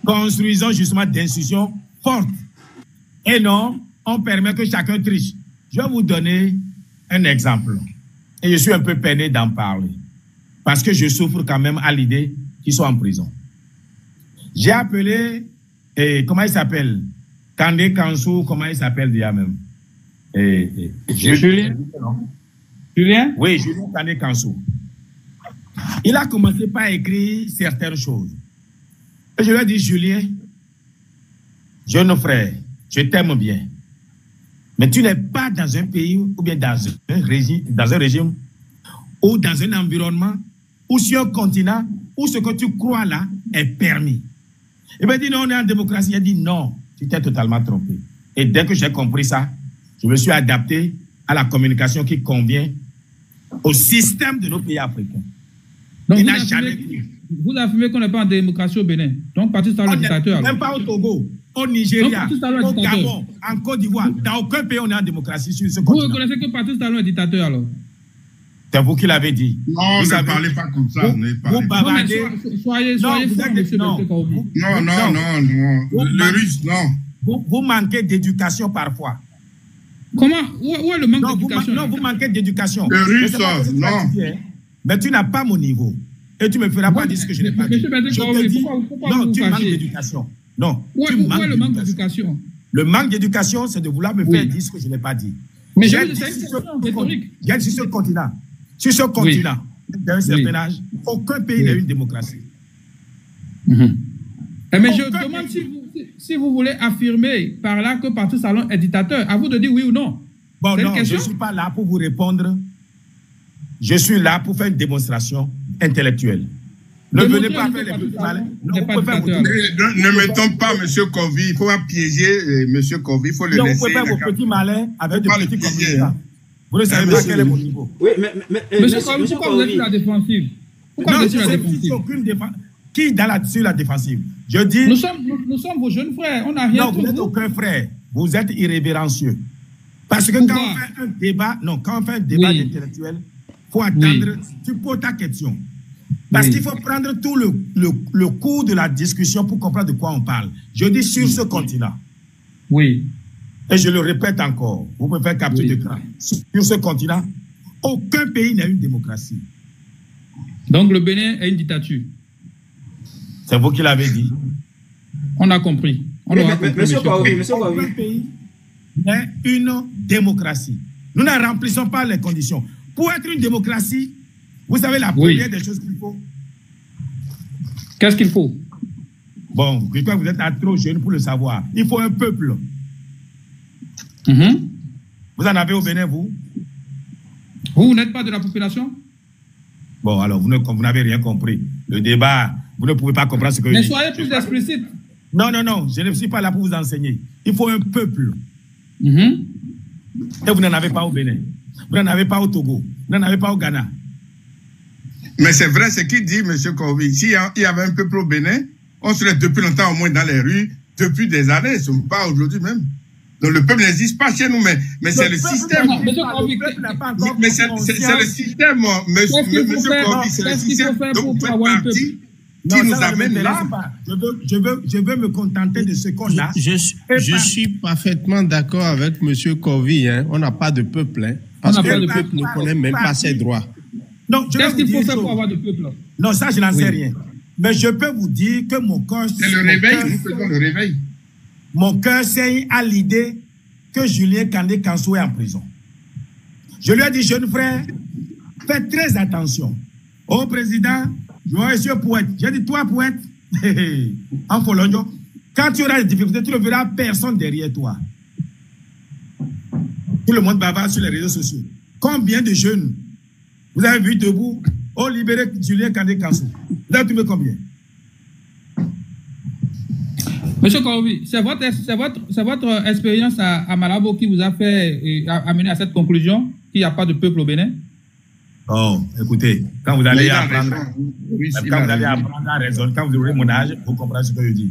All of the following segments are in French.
Construisons justement des institutions fortes. Et non, on permet que chacun triche. Je vais vous donner un exemple. Et je suis un peu peiné d'en parler. Parce que je souffre quand même à l'idée qu'ils soient en prison. J'ai appelé, comment il s'appelle? Kandé Kansou, comment il s'appelle déjà même? Julien? Julien? Oui, Julien Kandé Kansou. Il a commencé par écrire certaines choses. Et je lui ai dit, Julien, jeune frère, je t'aime bien. Mais tu n'es pas dans un pays ou bien dans un régime ou dans un environnement ou sur un continent où ce que tu crois là est permis. Il m'a dit non, on est en démocratie. Il a dit non, tu t'es totalement trompé. Et dès que j'ai compris ça, je me suis adapté à la communication qui convient au système de nos pays africains. Donc vous affirmez qu'on n'est pas en démocratie au Bénin. Donc Patrice Talon est dictateur. Même pas au Togo, au Nigeria, au Gabon, en Côte d'Ivoire. Dans aucun pays on est en démocratie sur ce continent. Vous reconnaissez que Patrice Talon est dictateur alors? C'est vous qui l'avez dit. Non, ne parlez pas comme ça. Vous bavardez. Soyez fort, monsieur Kovi. Non. Le russe, non. Vous manquez d'éducation parfois. Comment? Où est le manque d'éducation? Non, vous manquez d'éducation. Le russe, non. Mais tu n'as pas mon niveau. Et tu ne me feras pas dire ce que je n'ai pas dit. Je te dis, non, tu manques d'éducation. Non, tu manques le manque d'éducation? Le manque d'éducation, c'est de vouloir me faire dire ce que je n'ai pas dit. Mais j'ai dit sur ce continent. Sur ce continent, d'un certain âge, aucun pays n'a une démocratie. Mais je demande si vous voulez affirmer par là que Patrice Talon est dictateur. À vous de dire oui ou non. Bon, non, je ne suis pas là pour vous répondre. Je suis là pour faire une démonstration intellectuelle. Ne venez pas faire les petits malins. Ne mettons pas M. Kovi. Il ne faut pas piéger M. Kovi. Il faut le laisser. Non, vous pouvez faire vos petits malins avec des petits communicants. Vous ne savez pas quel est mon niveau. Oui, mais monsieur Kovi, pourquoi vous êtes sur la défensive? Pourquoi vous êtes sur la défensive? Qui sur la défensive? Je dis... Nous sommes vos jeunes frères. On n'a rien. Non, vous n'êtes aucun frère. Vous êtes irrévérencieux. Parce que quand on fait un débat, d'intellectuel, il faut attendre, tu poses ta question. Parce qu'il faut prendre tout le cours de la discussion pour comprendre de quoi on parle. Je dis sur ce continent. Oui. Et je le répète encore, vous pouvez faire capture d'écran. Sur ce continent, aucun pays n'a une démocratie. Donc le Bénin est une dictature. C'est vous qui l'avez dit. On a compris. Monsieur Kovi, aucun pays n'a une démocratie. Nous ne remplissons pas les conditions. Pour être une démocratie, vous savez la première des choses qu'il faut. Qu'est-ce qu'il faut? Bon, je crois que vous êtes trop jeune pour le savoir. Il faut un peuple. Vous en avez au Bénin, vous? Vous n'êtes pas de la population? Bon, alors, vous n'avez rien compris. Le débat, vous ne pouvez pas comprendre ce que je dis. Mais soyez plus explicite. Non, je ne suis pas là pour vous enseigner. Il faut un peuple. Et vous n'en avez pas au Bénin. Vous n'en avez pas au Togo. Vous n'en avez pas au Ghana. Mais c'est vrai ce qu'il dit, M. Kovi. S'il y avait un peuple au Bénin, on serait depuis longtemps au moins dans les rues, depuis des années, ce n'est pas aujourd'hui même. Donc le peuple n'existe pas chez nous, mais c'est le système. Mais c'est le système, M. Kovi, c'est le système dont vous faites partie qui nous amène là. Je veux me contenter de ce qu'on a. Je suis parfaitement d'accord avec M. Kovi. Hein. On n'a pas de peuple. Hein, parce que le peuple ne connaît même pas ses droits. Qu'est-ce qu'il faut faire pour avoir de peuple? Non, ça, je n'en sais rien. Mais je peux vous dire que mon cœur... C'est le réveil, nous faisons le réveil. Mon cœur saigne à l'idée que Julien Kandé Kansou est en prison. Je lui ai dit, jeune frère, fais très attention. Oh, président, monsieur poète. J'ai dit, toi, poète, en Folonjo, quand tu auras des difficultés, tu ne verras personne derrière toi. Tout le monde bavard sur les réseaux sociaux. Combien de jeunes vous avez vu debout? Oh, libéré Julien Kandé Kansou. Vous avez trouvé combien? Monsieur Kovi, c'est votre expérience à Malabo qui vous a fait amener à cette conclusion qu'il n'y a pas de peuple au Bénin? Oh, écoutez, quand vous allez apprendre à raisonner, quand vous aurez mon âge, vous comprendrez ce que je dis.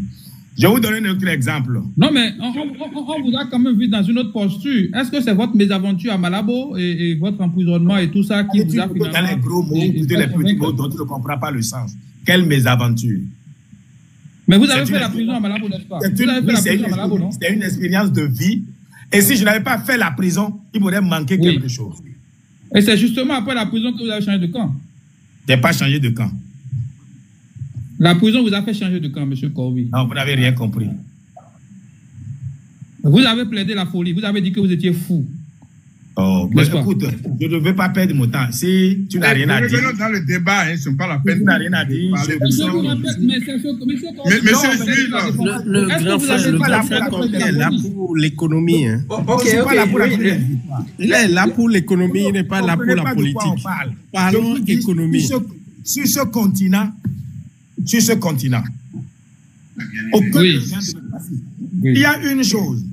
Je vais vous donner un autre exemple. Non, mais on vous a quand même vu dans une autre posture. Est-ce que c'est votre mésaventure à Malabo et votre emprisonnement et tout ça qui vous a finalement... Dans les gros mots, écoutez les petits mots dont tu ne comprends pas le sens. Quelle mésaventure? Mais vous avez fait la prison à Malabo, n'est-ce pas? Vous avez fait la prison à Malabo, non? C'est une expérience de vie. Et si je n'avais pas fait la prison, il m'aurait manqué quelque chose. Et c'est justement après la prison que vous avez changé de camp. Je n'ai pas changé de camp. La prison vous a fait changer de camp, M. Corvi. Non, vous n'avez rien compris. Vous avez plaidé la folie. Vous avez dit que vous étiez fou. Oh, mais écoute, je ne veux pas perdre mon temps. Si tu n'as rien à dire. Dans le débat, hein, ce n'est pas la peine. Tu n'as rien à dire. Le grand frère est là pour l'économie. Il est là pour l'économie, il n'est pas là pour la politique. Parlons économie. Sur ce continent, aucun il y a une chose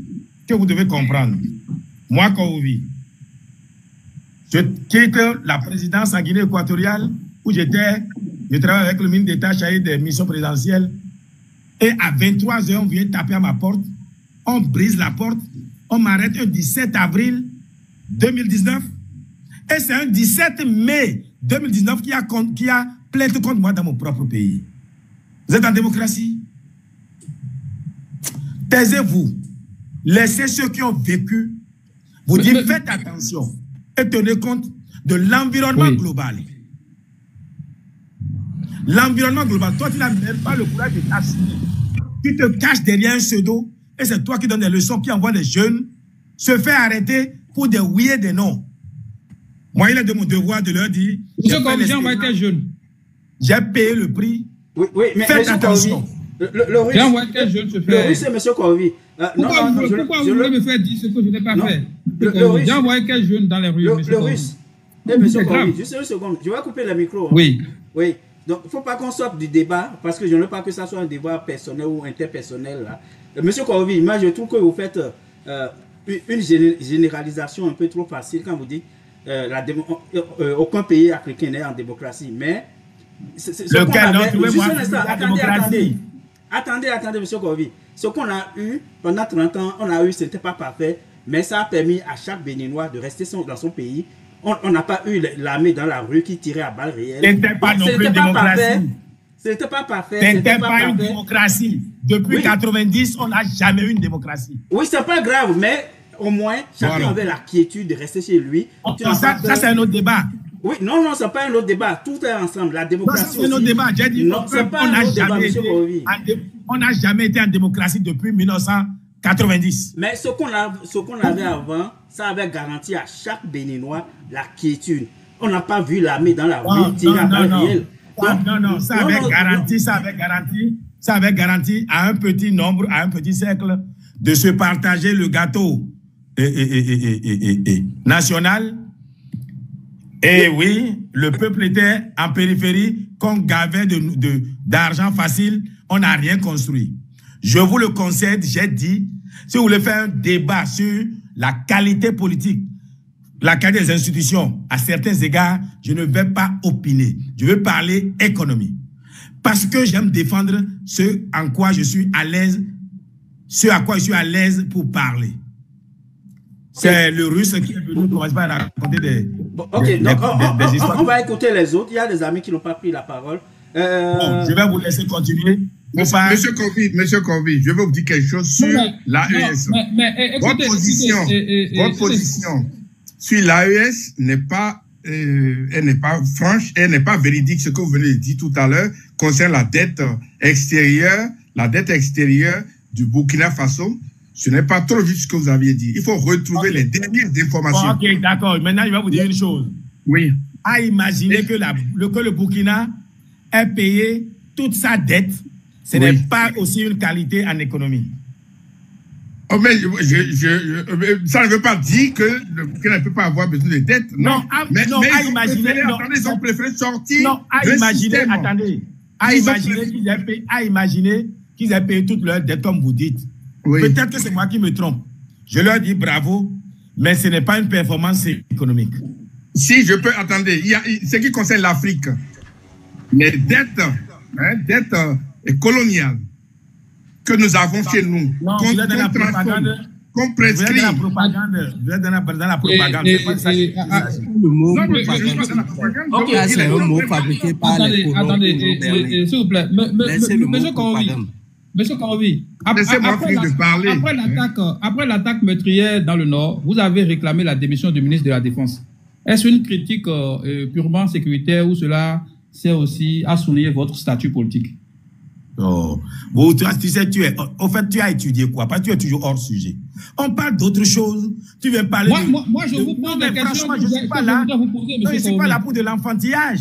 que vous devez comprendre. Moi, Kouvi, je quitte la présidence en Guinée équatoriale où je travaille avec le ministre d'État chargé des missions présidentielles. Et à 23 h, on vient taper à ma porte. On brise la porte. On m'arrête un 17 avril 2019. Et c'est un 17 mai 2019 qui a plainte contre moi dans mon propre pays. Vous êtes en démocratie? Taisez-vous. Laissez ceux qui ont vécu vous dire faites attention et tenez compte de l'environnement global. L'environnement global, toi tu n'as même pas le courage de t'assumer. Tu te caches derrière un pseudo et c'est toi qui donnes des leçons, qui envoie les jeunes se faire arrêter pour des oui et des non. Moi, il est de mon devoir de leur dire j'ai payé le prix. Oui, mais faites attention. Le russe, M. Corvi. Pourquoi vous voulez me faire dire ce que je n'ai pas fait? J'ai envoyé quel jeune dans les rues, le russe. M. Corvi, juste une seconde. Je vais couper le micro. Oui. Oui. Donc, il ne faut pas qu'on sorte du débat, parce que je ne veux pas que ça soit un débat personnel ou interpersonnel. Là. Monsieur Corvi, moi, je trouve que vous faites une généralisation un peu trop facile quand vous dites aucun pays africain n'est en démocratie. Mais Attendez, M. Corvi. Ce qu'on a eu pendant 30 ans, ce n'était pas parfait, mais ça a permis à chaque Béninois de rester dans son pays. On n'a pas eu l'armée dans la rue qui tirait à balles réelles. Ce n'était pas non plus une démocratie. Ce n'était pas parfait. Ce n'était pas une démocratie. Depuis 90, on n'a jamais eu une démocratie. Oui, c'est pas grave, mais au moins, chacun avait la quiétude de rester chez lui. Ça c'est un autre débat. Oui, non, c'est pas un autre débat. Tout est ensemble. La démocratie. C'est un autre débat. J'ai dit non, c'est pas un autre débat, M. Corvi. On n'a jamais été en démocratie depuis 1990. Mais ce qu'on avait avant, ça avait garanti à chaque Béninois la quiétude. On n'a pas vu l'armée dans la rue tirer à balles réelles. Non, ça avait garanti à un petit nombre, à un petit cercle, de se partager le gâteau national. Et oui, le peuple était en périphérie, qu'on gavait d'argent facile, on n'a rien construit. Je vous le concède, j'ai dit, si vous voulez faire un débat sur la qualité politique, la qualité des institutions, à certains égards, je ne vais pas opiner. Je veux parler économie. Parce que j'aime défendre ce en quoi je suis à l'aise, ce à quoi je suis à l'aise pour parler. C'est le russe qui est venu commencer par raconter des histoires. On va écouter les autres. Il y a des amis qui n'ont pas pris la parole. Bon, je vais vous laisser continuer. Monsieur Corvi, je vais vous dire quelque chose sur l'AES. Votre position sur l'AES n'est pas franche, elle n'est pas véridique. Ce que vous venez de dire tout à l'heure concerne la dette extérieure du Burkina Faso. Ce n'est pas trop juste ce que vous aviez dit. Il faut retrouver les dernières informations. Ok, d'accord. Maintenant, je vais vous dire une chose. Oui. À imaginer que le Burkina ait payé toute sa dette, ce n'est pas aussi une qualité en économie. Oh, mais ça ne veut pas dire que le Burkina ne peut pas avoir besoin de dette. Non, mais à imaginer. Ils ont préféré sortir. Non, à imaginer, attendez. À imaginer qu'ils aient payé toute leur dette, comme vous dites. Oui. Peut-être que c'est moi qui me trompe. Je leur dis bravo, mais ce n'est pas une performance économique. Si je peux, attendez, il y a ce qui concerne l'Afrique. Les dettes, coloniales que nous avons chez nous, qu'on prescrit. Vous êtes dans la propagande. C'est pas ça. C'est un mot fabriqué par les colons. Attendez, s'il vous plaît. Monsieur Corvi. Monsieur Karovi, Laissez-moi finir de parler. Après l'attaque meurtrière dans le Nord, vous avez réclamé la démission du ministre de la Défense. Est-ce une critique purement sécuritaire ou cela sert aussi à souligner votre statut politique? Oh. Bon, tu sais, en fait, tu as étudié quoi? Parce que tu es toujours hors sujet. On parle d'autre chose. Tu viens parler moi, je vous pose des questions. Je ne suis pas là. Non, je ne suis pas là pour de l'enfantillage.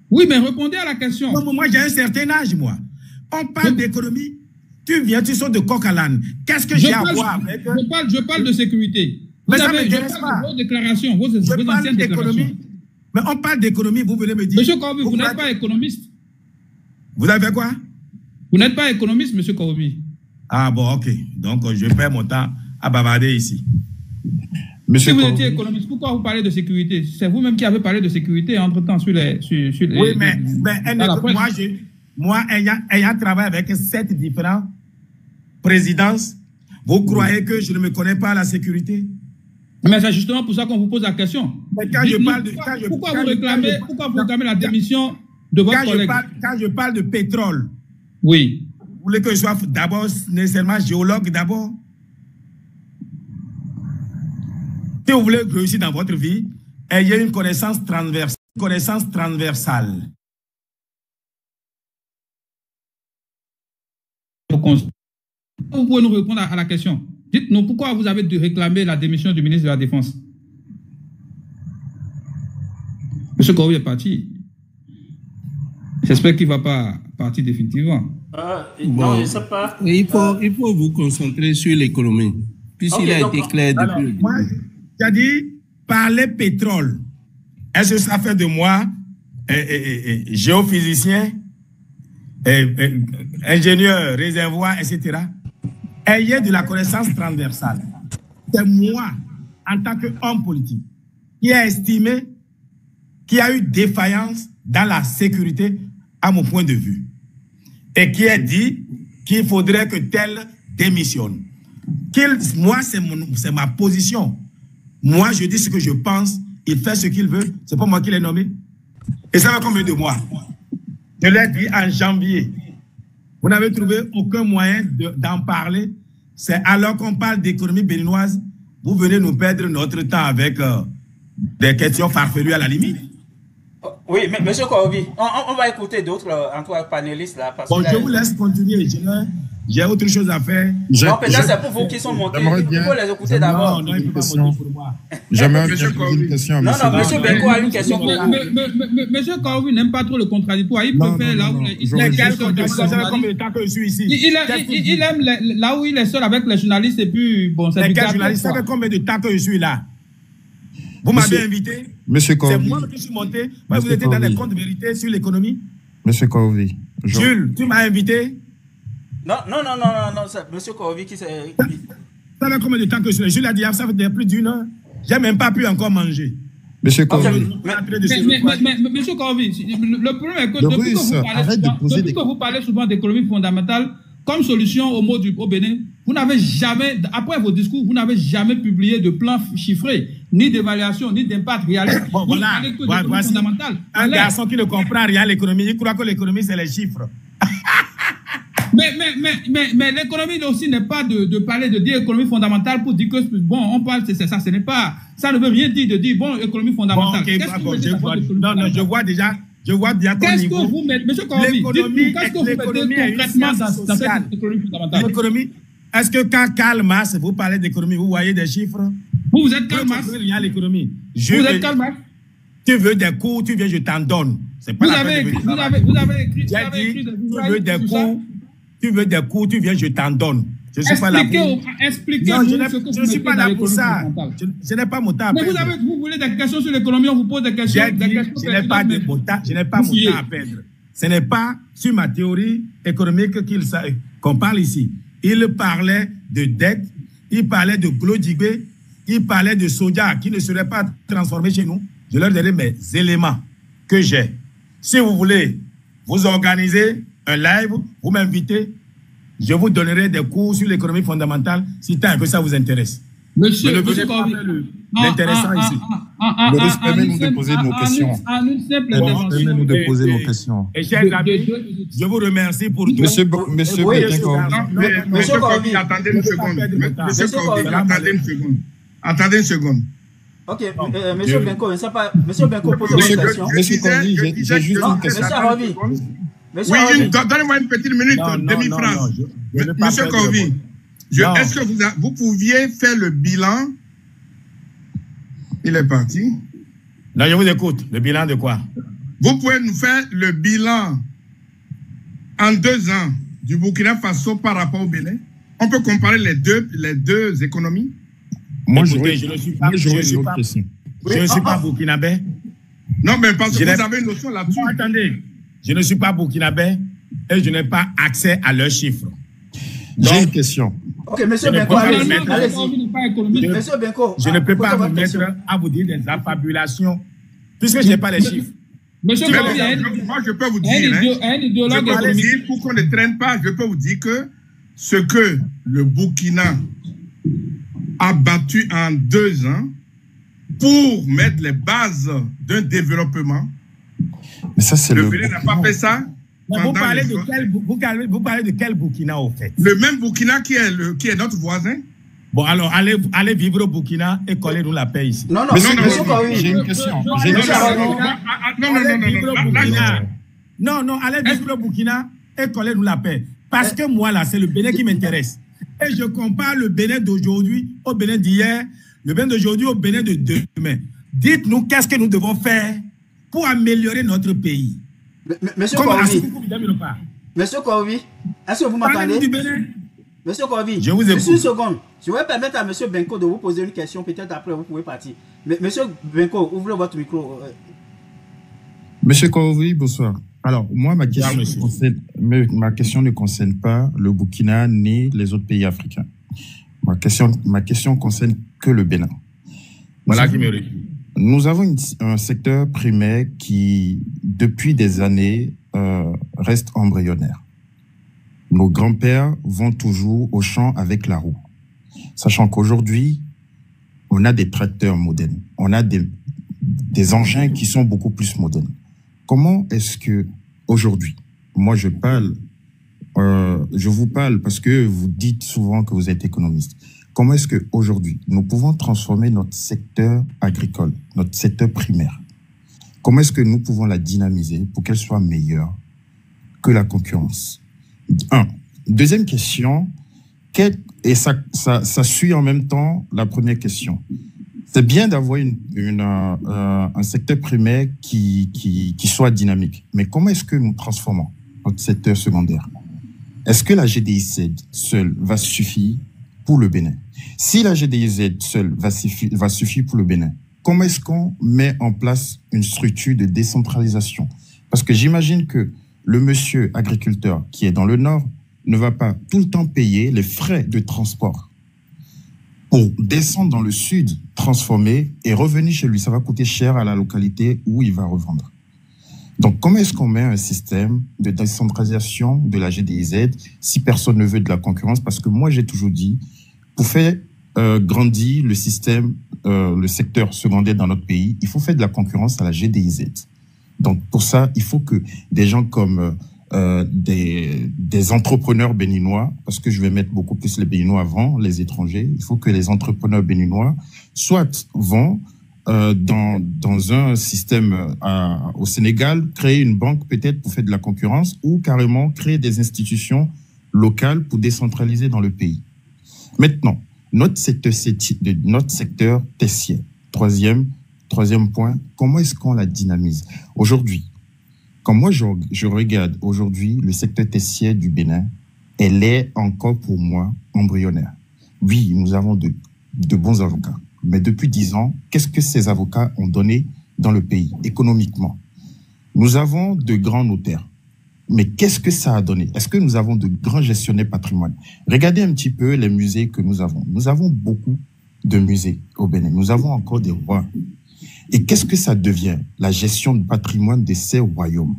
Oui, mais répondez à la question. Non, moi, j'ai un certain âge, moi. On parle d'économie. Tu viens, tu sors de coq à l'âne. Qu'est-ce que j'ai à voir avec... Je parle de sécurité. Mais ça ne m'intéresse pas. Vos déclarations, vos anciennes déclarations. Mais on parle d'économie, vous venez me dire... Monsieur Karovi, vous n'êtes pas économiste. Vous avez quoi? Vous n'êtes pas économiste, monsieur Karovi. Ah bon, ok. Donc, je perds mon temps à bavarder ici. Monsieur si vous étiez économiste, pourquoi vous parlez de sécurité? C'est vous-même qui avez parlé de sécurité entre-temps sur les... Oui, mais moi, ayant travaillé avec 7 différentes présidences, vous croyez que je ne me connais pas à la sécurité? Mais c'est justement pour ça qu'on vous pose la question. Mais quand je parle de... Pourquoi vous réclamez la démission de votre collègue? Quand je parle de pétrole, oui. Vous voulez que je sois d'abord nécessairement géologue d'abord? Si vous voulez réussir dans votre vie, ayez une connaissance transversale. Vous pouvez nous répondre à la question. Dites-nous pourquoi vous avez réclamé la démission du ministre de la Défense. Monsieur Karovi est parti. J'espère qu'il ne va pas partir définitivement. Non, je ne sais pas. Il faut vous concentrer sur l'économie. Puisqu'il a été clair depuis le début. Moi, j'ai dit, parler pétrole. Est-ce que ça fait de moi géophysicien, ingénieur, réservoir, etc. Ayez de la connaissance transversale. C'est moi, en tant qu'homme politique, qui a estimé qu'il y a eu défaillance dans la sécurité à mon point de vue. Et qui a dit qu'il faudrait que tel démissionne. Moi, c'est ma position. Moi, je dis ce que je pense. Il fait ce qu'il veut. C'est pas moi qui l'ai nommé. Et ça va combien de mois? Je l'ai dit en janvier. Vous n'avez trouvé aucun moyen d'en parler. C'est alors qu'on parle d'économie béninoise, vous venez nous perdre notre temps avec des questions farfelues à la limite. Oui, mais monsieur Karovi, on va écouter d'autres panélistes là. Parce bon, je vous laisse continuer. J'ai autre chose à faire. Non, peut-être c'est pour vous qui sont montés. Il faut les écouter d'abord. Non, il ne peut pas monter pour moi. J'aimerais bien poser une question à non, monsieur Benko a une question pour vous. Monsieur Karovi n'aime pas trop le contradictoire. Il préfère là où il aime là où il est seul avec les journalistes et puis bon, c'est quel journaliste? Ça fait combien de temps que je suis là? Vous m'avez invité? Monsieur Karovi. C'est moi qui suis monté. Vous étiez dans les comptes de vérité sur l'économie. Monsieur Karovi. Jules, tu m'as invité? Non, c'est monsieur Karovi qui s'est... Ça fait combien de temps que je suis là? Jules a dit, ça fait plus d'une heure. J'ai même pas pu encore manger. Monsieur Karovi. Mais monsieur Karovi, le problème est que depuis que vous parlez souvent d'économie fondamentale, comme solution au mot au Bénin, vous n'avez jamais, après vos discours, vous n'avez jamais publié de plan chiffré, ni d'évaluation, ni d'impact réaliste. Bon, voilà. Un garçon qui ne comprend rien à l'économie, il croit que l'économie, c'est les chiffres. Mais l'économie aussi n'est pas de parler de dire économie fondamentale pour dire que, bon, on parle, c'est ça, ce n'est pas, ça ne veut rien dire de dire, bon, économie fondamentale. Je vois déjà. Je vois bien ton niveau. Qu'est-ce que vous mettez, monsieur Karovi, qu'est-ce que vous mettez concrètement dans cette économie fondamentale? L'économie, est-ce que quand Karl Marx, vous parlez d'économie, vous voyez des chiffres? Vous êtes Karl Marx? Vous l'économie. Vous êtes Karl Marx? Tu veux des cours, tu viens, je t'en donne. Vous avez écrit, tu veux des cours, tu viens, je t'en donne. Je ne suis pas là pour... Expliquez-nous ce que je ne suis pas là pour ça. Je n'ai pas mon temps à perdre. Mais vous voulez des questions sur l'économie, on vous pose des questions. Je n'ai pas mon temps à perdre. Ce n'est pas sur ma théorie économique qu'on parle ici. Il parlait de dette, il parlait de Glodibé, il parlait de soja qui ne serait pas transformé chez nous. Je leur donnerai mes éléments que j'ai. Si vous voulez vous organiser un live, vous m'invitez, je vous donnerai des cours sur l'économie fondamentale si tant que ça vous intéresse. Monsieur Corvi, l'intéressant ici. Permettez-nous de poser nos questions. Permettez-nous de poser nos questions. Et chers amis, je vous remercie pour tout. Monsieur Corvi, attendez une seconde. Monsieur Corvi, attendez une seconde. Ok, monsieur Benko, monsieur Benko pose une question. Monsieur Corvi, j'ai juste une question. Oui, donnez-moi une petite minute, demi-phrase. Monsieur Corvi, est-ce que vous pouviez faire le bilan? Il est parti. Non, je vous écoute. Le bilan de quoi? Vous pouvez nous faire le bilan en 2 ans du Burkina Faso par rapport au Bénin? On peut comparer les deux économies? Moi, je ne suis pas burkinabé. Non, mais parce que vous avez une notion là-dessus. Attendez, je ne suis pas burkinabé et je n'ai pas accès à leurs chiffres. J'ai une question. Ok, monsieur Benko, allez-y. Monsieur Benko, je ne peux pas me mettre à vous dire des affabulations puisque je n'ai pas les chiffres. Monsieur Corvi, moi, je peux vous dire, pour qu'on ne traîne pas, je peux vous dire que ce que le Burkina a battu en 2 ans pour mettre les bases d'un développement. Mais ça, c'est le Bénin n'a pas fait ça. Vous parlez de quel Burkina, au fait? Le même Burkina qui est notre voisin. Bon, alors, allez vivre au Burkina et collez-nous la paix ici. Non, j'ai une question. Non, allez vivre au Burkina et collez-nous la paix. Parce que moi, là, c'est le Bénin qui m'intéresse. Et je compare le Bénin d'aujourd'hui au Bénin d'hier, le Bénin d'aujourd'hui au Bénin de demain. Dites-nous qu'est-ce que nous devons faire pour améliorer notre pays. Monsieur Corvi, est-ce que vous m'entendez? Monsieur Corvi, je vous écoute. Juste une seconde. Je vais permettre à monsieur Benko de vous poser une question. Peut-être après, vous pouvez partir. Mais monsieur Benko, ouvrez votre micro. Monsieur Corvi, bonsoir. Alors, moi, ma question ne concerne pas le Burkina ni les autres pays africains. Ma question concerne que le Bénin. Voilà qui me réjouit. Nous avons un secteur primaire qui, depuis des années, reste embryonnaire. Nos grands-pères vont toujours au champ avec la roue. Sachant qu'aujourd'hui, on a des tracteurs modernes. On a des engins qui sont beaucoup plus modernes. Comment est-ce que aujourd'hui, moi je vous parle parce que vous dites souvent que vous êtes économiste. Comment est-ce que aujourd'hui nous pouvons transformer notre secteur agricole, notre secteur primaire? Comment est-ce que nous pouvons la dynamiser pour qu'elle soit meilleure que la concurrence? Deuxième question, et ça suit en même temps la première question. C'est bien d'avoir un secteur primaire qui soit dynamique. Mais comment est-ce que nous transformons notre secteur secondaire? Est-ce que la GDIZ seule va suffire pour le Bénin? Si la GDIZ seule va suffire pour le Bénin, comment est-ce qu'on met en place une structure de décentralisation? Parce que j'imagine que le monsieur agriculteur qui est dans le nord ne va pas tout le temps payer les frais de transport pour descendre dans le sud, transformer et revenir chez lui. Ça va coûter cher à la localité où il va revendre. Donc, comment est-ce qu'on met un système de décentralisation de la GDIZ si personne ne veut de la concurrence? Parce que moi, j'ai toujours dit, pour faire grandir le système, le secteur secondaire dans notre pays, il faut faire de la concurrence à la GDIZ. Donc, pour ça, il faut que des gens comme des entrepreneurs béninois, parce que je vais mettre beaucoup plus les Béninois avant les étrangers, il faut que les entrepreneurs béninois soit vont dans un système au Sénégal, créer une banque peut-être pour faire de la concurrence ou carrément créer des institutions locales pour décentraliser dans le pays. Maintenant, notre secteur tertiaire, troisième point, comment est-ce qu'on la dynamise? Aujourd'hui, quand moi je regarde aujourd'hui le secteur tertiaire du Bénin, elle est encore pour moi embryonnaire. Oui, nous avons de bons avocats. Mais depuis 10 ans, qu'est-ce que ces avocats ont donné dans le pays, économiquement? Nous avons de grands notaires. Mais qu'est-ce que ça a donné? Est-ce que nous avons de grands gestionnaires patrimoine? Regardez un petit peu les musées que nous avons. Nous avons beaucoup de musées au Bénin. Nous avons encore des rois. Et qu'est-ce que ça devient, la gestion du patrimoine de ces royaumes?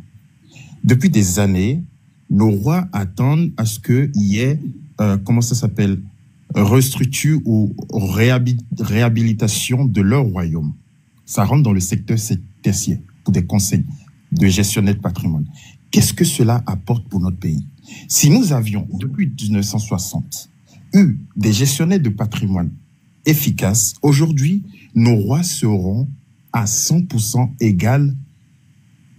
Depuis des années, nos rois attendent à ce qu'il y ait, restructurent ou réhabilitation de leur royaume. Ça rentre dans le secteur tertiaire pour des conseils de gestionnaires de patrimoine. Qu'est-ce que cela apporte pour notre pays? Si nous avions, depuis 1960, eu des gestionnaires de patrimoine efficaces, aujourd'hui, nos rois seront à 100% égales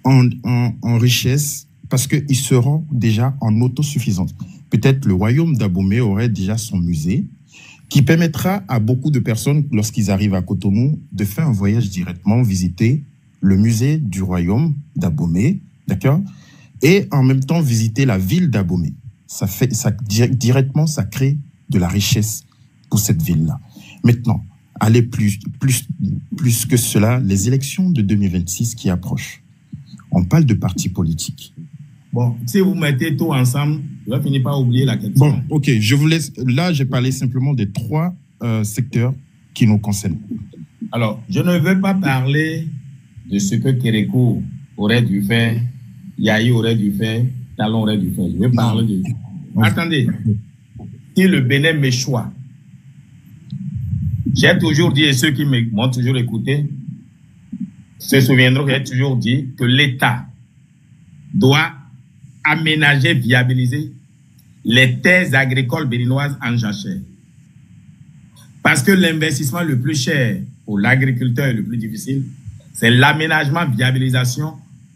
en richesse parce qu'ils seront déjà en autosuffisance. Peut-être le royaume d'Abomey aurait déjà son musée qui permettra à beaucoup de personnes, lorsqu'ils arrivent à Cotonou, de faire un voyage directement, visiter le musée du royaume d'Abomey, d'accord? Et en même temps, visiter la ville d'Abomey. Directement, ça crée de la richesse pour cette ville-là. Maintenant, aller plus que cela, les élections de 2026 qui approchent. On parle de partis politiques. Bon, si vous mettez tout ensemble, je vais finir par oublier la question. Bon, ok, je vous laisse. Là, j'ai parlé simplement des 3 secteurs qui nous concernent. Alors, je ne veux pas parler de ce que Kérékou aurait dû faire, Yahi aurait dû faire, Talon aurait dû faire. Je veux parler de... Attendez, si le Bénin m'échoue, j'ai toujours dit, et ceux qui m'ont toujours écouté se souviendront que j'ai toujours dit que l'État doit aménager, viabiliser les terres agricoles béninoises en jachère. Parce que l'investissement le plus cher pour l'agriculteur et le plus difficile, c'est l'aménagement, viabilisation,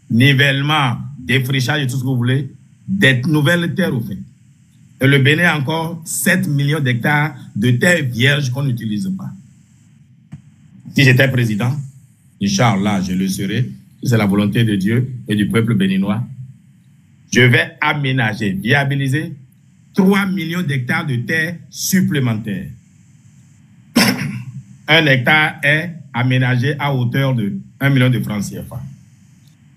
nivellement, défrichage et tout ce que vous voulez, des nouvelles terres au fait. Et le Bénin a encore 7 millions d'hectares de terres vierges qu'on n'utilise pas. Si j'étais président, Inch'Allah, je le serai, c'est la volonté de Dieu et du peuple béninois, je vais aménager, viabiliser 3 millions d'hectares de terres supplémentaires. 1 hectare est aménagé à hauteur de 1 million de francs CFA.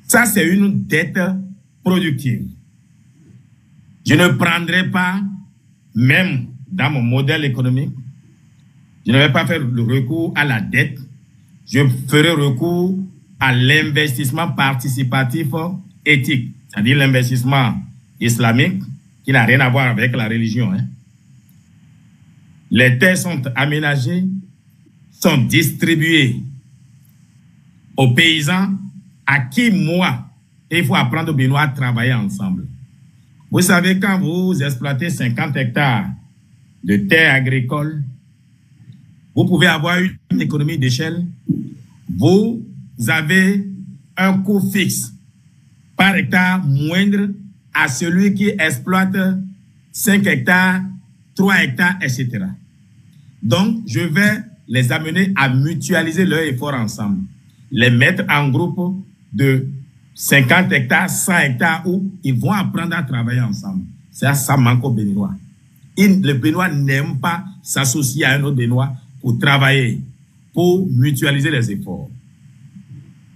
Ça, c'est une dette productive. Je ne prendrai pas, même dans mon modèle économique, je ne vais pas faire le recours à la dette. Je ferai recours à l'investissement participatif éthique, c'est-à-dire l'investissement islamique qui n'a rien à voir avec la religion. Les terres sont aménagées, sont distribuées aux paysans à qui, moi, il faut apprendre aux Béninois à travailler ensemble. Vous savez, quand vous exploitez 50 hectares de terres agricoles, vous pouvez avoir une économie d'échelle. Vous avez un coût fixe par hectare moindre à celui qui exploite 5 hectares, 3 hectares, etc. Donc, je vais les amener à mutualiser leurs efforts ensemble, les mettre en groupe de 50 hectares, 100 hectares où ils vont apprendre à travailler ensemble. C'est ça manque aux Béninois. Le Béninois n'aime pas s'associer à un autre Béninois pour travailler, pour mutualiser les efforts.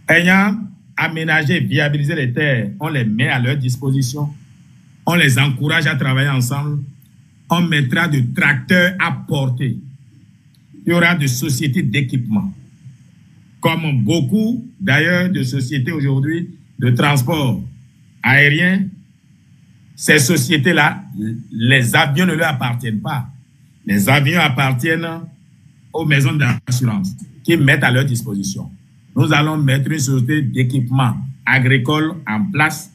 Ayant aménagé, viabilisé les terres, on les met à leur disposition, on les encourage à travailler ensemble, on mettra de tracteurs à porter. Il y aura des sociétés d'équipement, comme beaucoup d'ailleurs de sociétés aujourd'hui de transport aérien. Ces sociétés-là, les avions ne leur appartiennent pas. Les avions appartiennent aux maisons d'assurance qui mettent à leur disposition. Nous allons mettre une société d'équipement agricole en place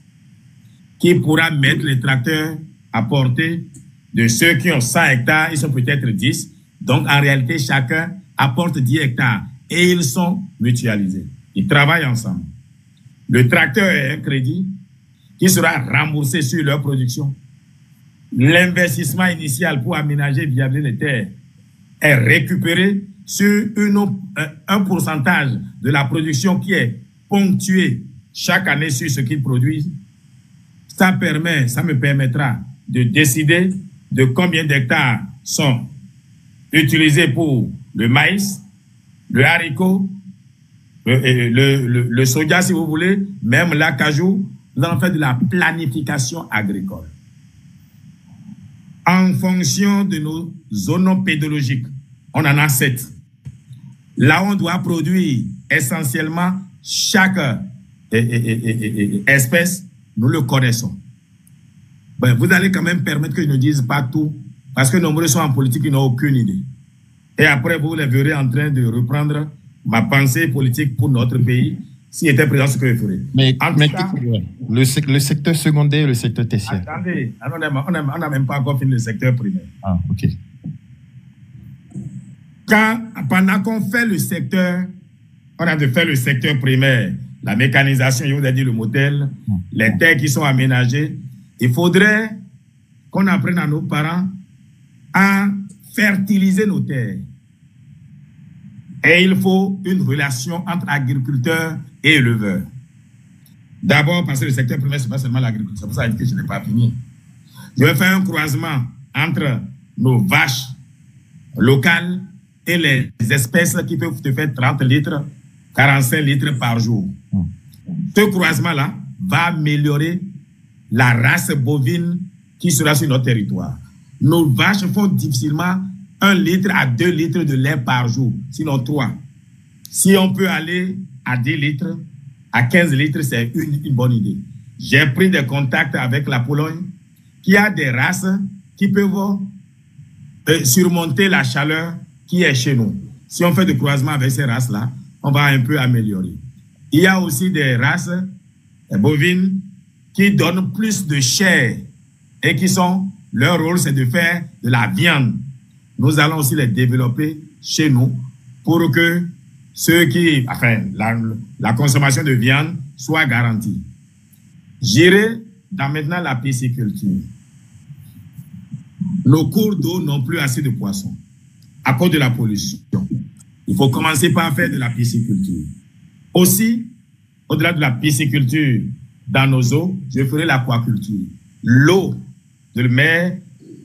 qui pourra mettre les tracteurs à portée de ceux qui ont 100 hectares, ils sont peut-être 10. Donc, en réalité, chacun apporte 10 hectares et ils sont mutualisés. Ils travaillent ensemble. Le tracteur est un crédit qui sera remboursé sur leur production. L'investissement initial pour aménager, viabiliser les terres est récupéré sur un pourcentage de la production qui est ponctué chaque année sur ce qu'ils produisent. Ça me permettra de décider de combien d'hectares sont utilisés pour le maïs, le haricot, le soja si vous voulez, même l'acajou. Nous allons faire de la planification agricole. En fonction de nos zones pédologiques, on en a 7. Là, on doit produire essentiellement chaque espèce, nous le connaissons. Ben, vous allez quand même permettre que je ne dise pas tout parce que nombreux sont en politique qui n'ont aucune idée. Et après, vous les verrez en train de reprendre ma pensée politique pour notre pays, s'il était présent, ce que je ferais. Mais le secteur secondaire et le secteur tertiaire. Attendez, on n'a même pas encore fini le secteur primaire. Ah, ok. Pendant qu'on fait le secteur, on a de faire le secteur primaire, la mécanisation, je vous ai dit le motel, les terres qui sont aménagées, il faudrait qu'on apprenne à nos parents à fertiliser nos terres. Et il faut une relation entre agriculteurs et éleveurs. D'abord, parce que le secteur primaire, ce n'est pas seulement l'agriculture. C'est pour ça que je n'ai pas fini. Je vais faire un croisement entre nos vaches locales et les espèces qui peuvent te faire 30 litres, 45 litres par jour. Ce croisement-là va améliorer la race bovine qui sera sur notre territoire. Nos vaches font difficilement 1 litre à 2 litres de lait par jour, sinon 3. Si on peut aller à 10 litres, à 15 litres, c'est une bonne idée. J'ai pris des contacts avec la Pologne, qui a des races qui peuvent surmonter la chaleur qui est chez nous. Si on fait des croisements avec ces races-là, on va un peu améliorer. Il y a aussi des races bovines qui donnent plus de chair et qui sont, leur rôle, c'est de faire de la viande. Nous allons aussi les développer chez nous pour que la consommation de viande soit garantie. J'irai dans maintenant la pisciculture. Nos cours d'eau n'ont plus assez de poissons à cause de la pollution. Il faut commencer par faire de la pisciculture. Aussi, au-delà de la pisciculture dans nos eaux, je ferai l'aquaculture. L'eau de mer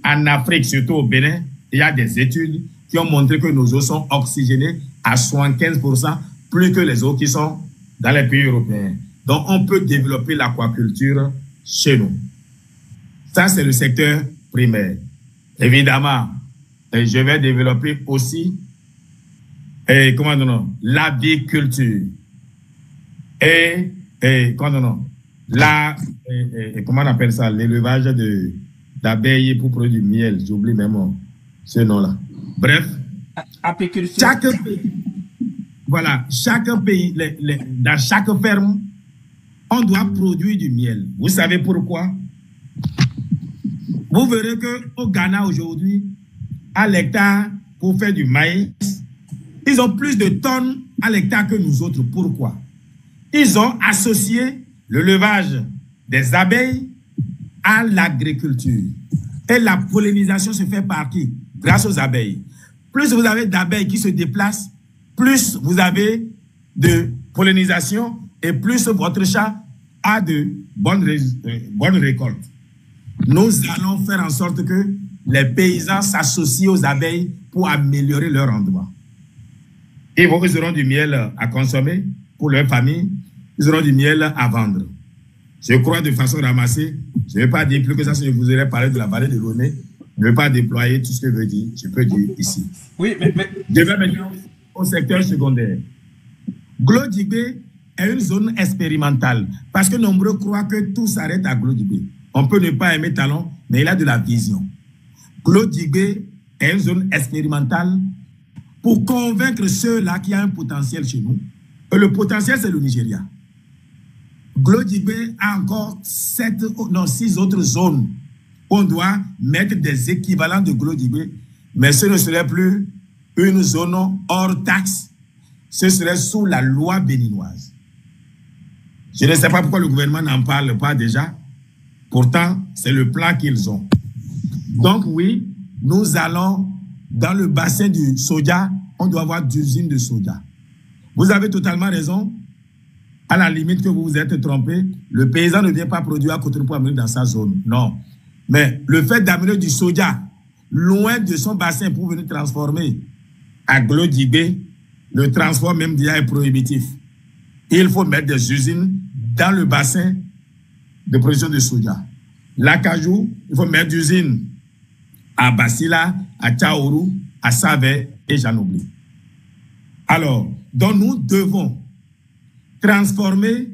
en Afrique, surtout au Bénin, il y a des études qui ont montré que nos eaux sont oxygénées à 75% plus que les eaux qui sont dans les pays européens. Donc, on peut développer l'aquaculture chez nous. Ça, c'est le secteur primaire. Évidemment, je vais développer aussi l'aviculture. Comment on appelle ça? L'élevage d'abeilles pour produire du miel. J'oublie même ce nom-là. Bref, chaque pays, dans chaque ferme, on doit produire du miel. Vous savez pourquoi? Vous verrez qu'au Ghana aujourd'hui, à l'hectare, pour faire du maïs, ils ont plus de tonnes à l'hectare que nous autres. Pourquoi? Ils ont associé le levage des abeilles à l'agriculture. Et la pollinisation se fait par qui? Grâce aux abeilles. Plus vous avez d'abeilles qui se déplacent, plus vous avez de pollinisation et plus votre chat a de bonnes récoltes. Nous allons faire en sorte que les paysans s'associent aux abeilles pour améliorer leur rendement. Ils auront du miel à consommer pour leur famille, ils auront du miel à vendre. Je crois de façon ramassée, je ne vais pas dire plus que ça, si je vous aurais parlé de la vallée de Lomé, je ne vais pas déployer tout ce que je peux dire ici. Oui, mais... Je vais maintenant au secteur secondaire. Glodjibé est une zone expérimentale parce que nombreux croient que tout s'arrête à Glodjibé. On peut ne pas aimer Talon, mais il a de la vision. Glodjibé est une zone expérimentale pour convaincre ceux-là qui ont un potentiel chez nous. Et le potentiel, c'est le Nigeria. Glodjibé a encore 6 autres zones où on doit mettre des équivalents de Glodjibé, mais ce ne serait plus une zone hors taxe, ce serait sous la loi béninoise. Je ne sais pas pourquoi le gouvernement n'en parle pas déjà, pourtant c'est le plan qu'ils ont. Donc oui, nous allons dans le bassin du soja, on doit avoir d'usines de soja. Vous avez totalement raison. À la limite que vous vous êtes trompé, le paysan ne vient pas produire à Cotonou pour amener dans sa zone. Non. Mais le fait d'amener du soja loin de son bassin pour venir transformer à Glodjibé, le transport même déjà est prohibitif. Il faut mettre des usines dans le bassin de production de soja. L'acajou, il faut mettre des usines à Basila, à Tchaourou, à Savé et j'en oublie. Alors, donc nous devons transformer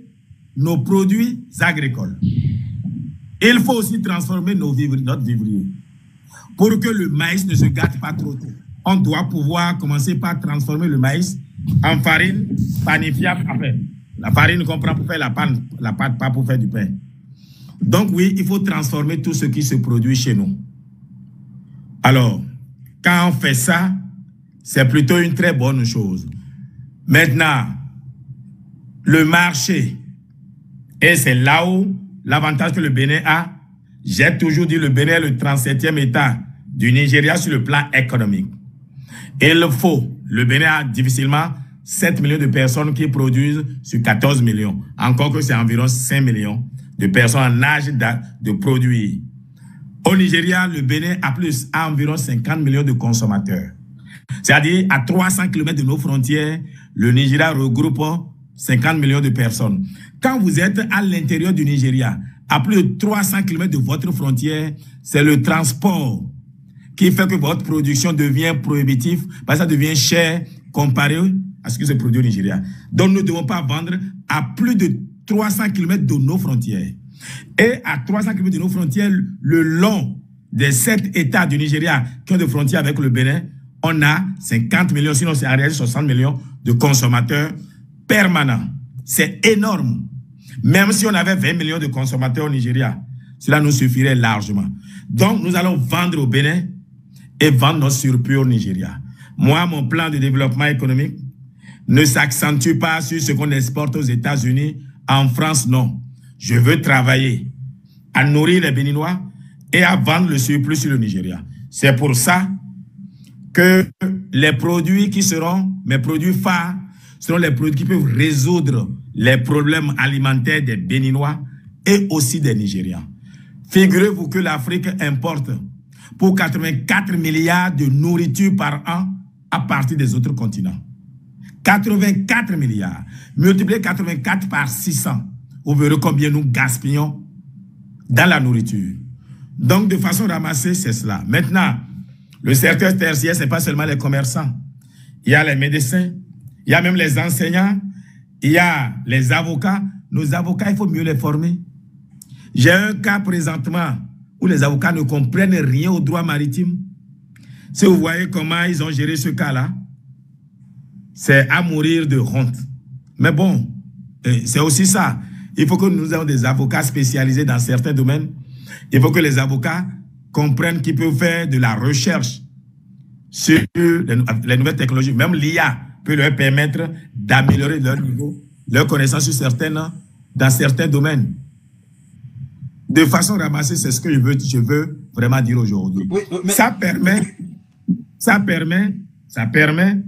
nos produits agricoles. Il faut aussi transformer notre vivrier. pour que le maïs ne se gâte pas trop tôt. On doit pouvoir commencer par transformer le maïs en farine panifiable. Enfin, la farine qu'on prend pour faire la pâte, pas pour faire du pain. Donc oui, il faut transformer tout ce qui se produit chez nous. Alors, quand on fait ça, c'est plutôt une très bonne chose. Maintenant, le marché, et c'est là où l'avantage que le Bénin a, j'ai toujours dit le Bénin est le 37e État du Nigeria sur le plan économique. Et il faut, le Bénin a difficilement 7 millions de personnes qui produisent sur 14 millions. Encore que c'est environ 5 millions de personnes en âge de produire. Au Nigeria, le Bénin a environ 50 millions de consommateurs. C'est-à-dire, à 300 km de nos frontières, le Nigeria regroupe 50 millions de personnes. Quand vous êtes à l'intérieur du Nigeria, à plus de 300 km de votre frontière, c'est le transport qui fait que votre production devient prohibitive, parce que ça devient cher comparé à ce qui se produit au Nigeria. Donc, nous ne devons pas vendre à plus de 300 km de nos frontières. Et à 300 km de nos frontières, le long des 7 États du Nigeria qui ont des frontières avec le Bénin, on a 50 millions, sinon c'est en réalité 60 millions de consommateurs permanents. C'est énorme. Même si on avait 20 millions de consommateurs au Nigeria, cela nous suffirait largement. Donc, nous allons vendre au Bénin et vendre nos surplus au Nigeria. Moi, mon plan de développement économique ne s'accentue pas sur ce qu'on exporte aux États-Unis. En France, non. Je veux travailler à nourrir les Béninois et à vendre le surplus sur le Nigeria. C'est pour ça que les produits qui seront mes produits phares seront les produits qui peuvent résoudre les problèmes alimentaires des Béninois et aussi des Nigérians. Figurez-vous que l'Afrique importe pour 84 milliards de nourriture par an à partir des autres continents. 84 milliards. Multipliez 84 par 600. Vous verrez combien nous gaspillons dans la nourriture. Donc, de façon ramassée, c'est cela. Maintenant, le secteur tertiaire, ce n'est pas seulement les commerçants. Il y a les médecins, il y a même les enseignants, il y a les avocats. Nos avocats, il faut mieux les former. J'ai un cas présentement où les avocats ne comprennent rien au droit maritime. Si vous voyez comment ils ont géré ce cas-là, c'est à mourir de honte. Mais bon, c'est aussi ça. Il faut que nous ayons des avocats spécialisés dans certains domaines. Il faut que les avocats comprennent qu'ils peuvent faire de la recherche sur les nouvelles technologies. Même l'IA peut leur permettre d'améliorer leur niveau, leur connaissance dans certains domaines. De façon ramassée, c'est ce que je veux vraiment dire aujourd'hui. Oui, mais... Ça permet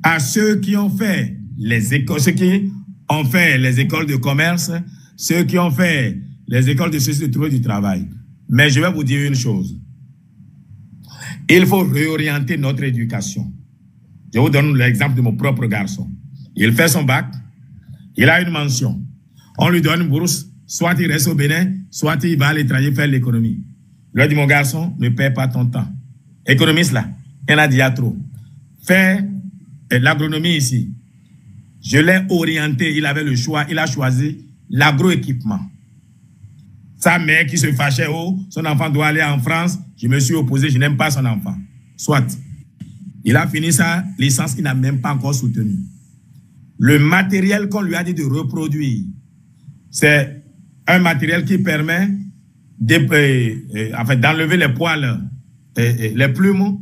à ceux qui ont fait les écoles, de commerce, ceux qui ont fait les écoles de ceci de trouver du travail. Mais je vais vous dire une chose. Il faut réorienter notre éducation. Je vous donne l'exemple de mon propre garçon. Il fait son bac, il a une mention. On lui donne une bourse, soit il reste au Bénin, soit il va à l'étranger faire l'économie. Je lui ai dit, mon garçon, ne perds pas ton temps. Économiste là, il en a déjà trop. Fais l'agronomie ici. Je l'ai orienté, il avait le choix, il a choisi l'agroéquipement. Sa mère qui se fâchait, oh, son enfant doit aller en France, je me suis opposé, je n'aime pas son enfant. Soit. Il a fini sa licence, il n'a même pas encore soutenu. Le matériel qu'on lui a dit de reproduire, c'est un matériel qui permet d'enlever les poils, les plumes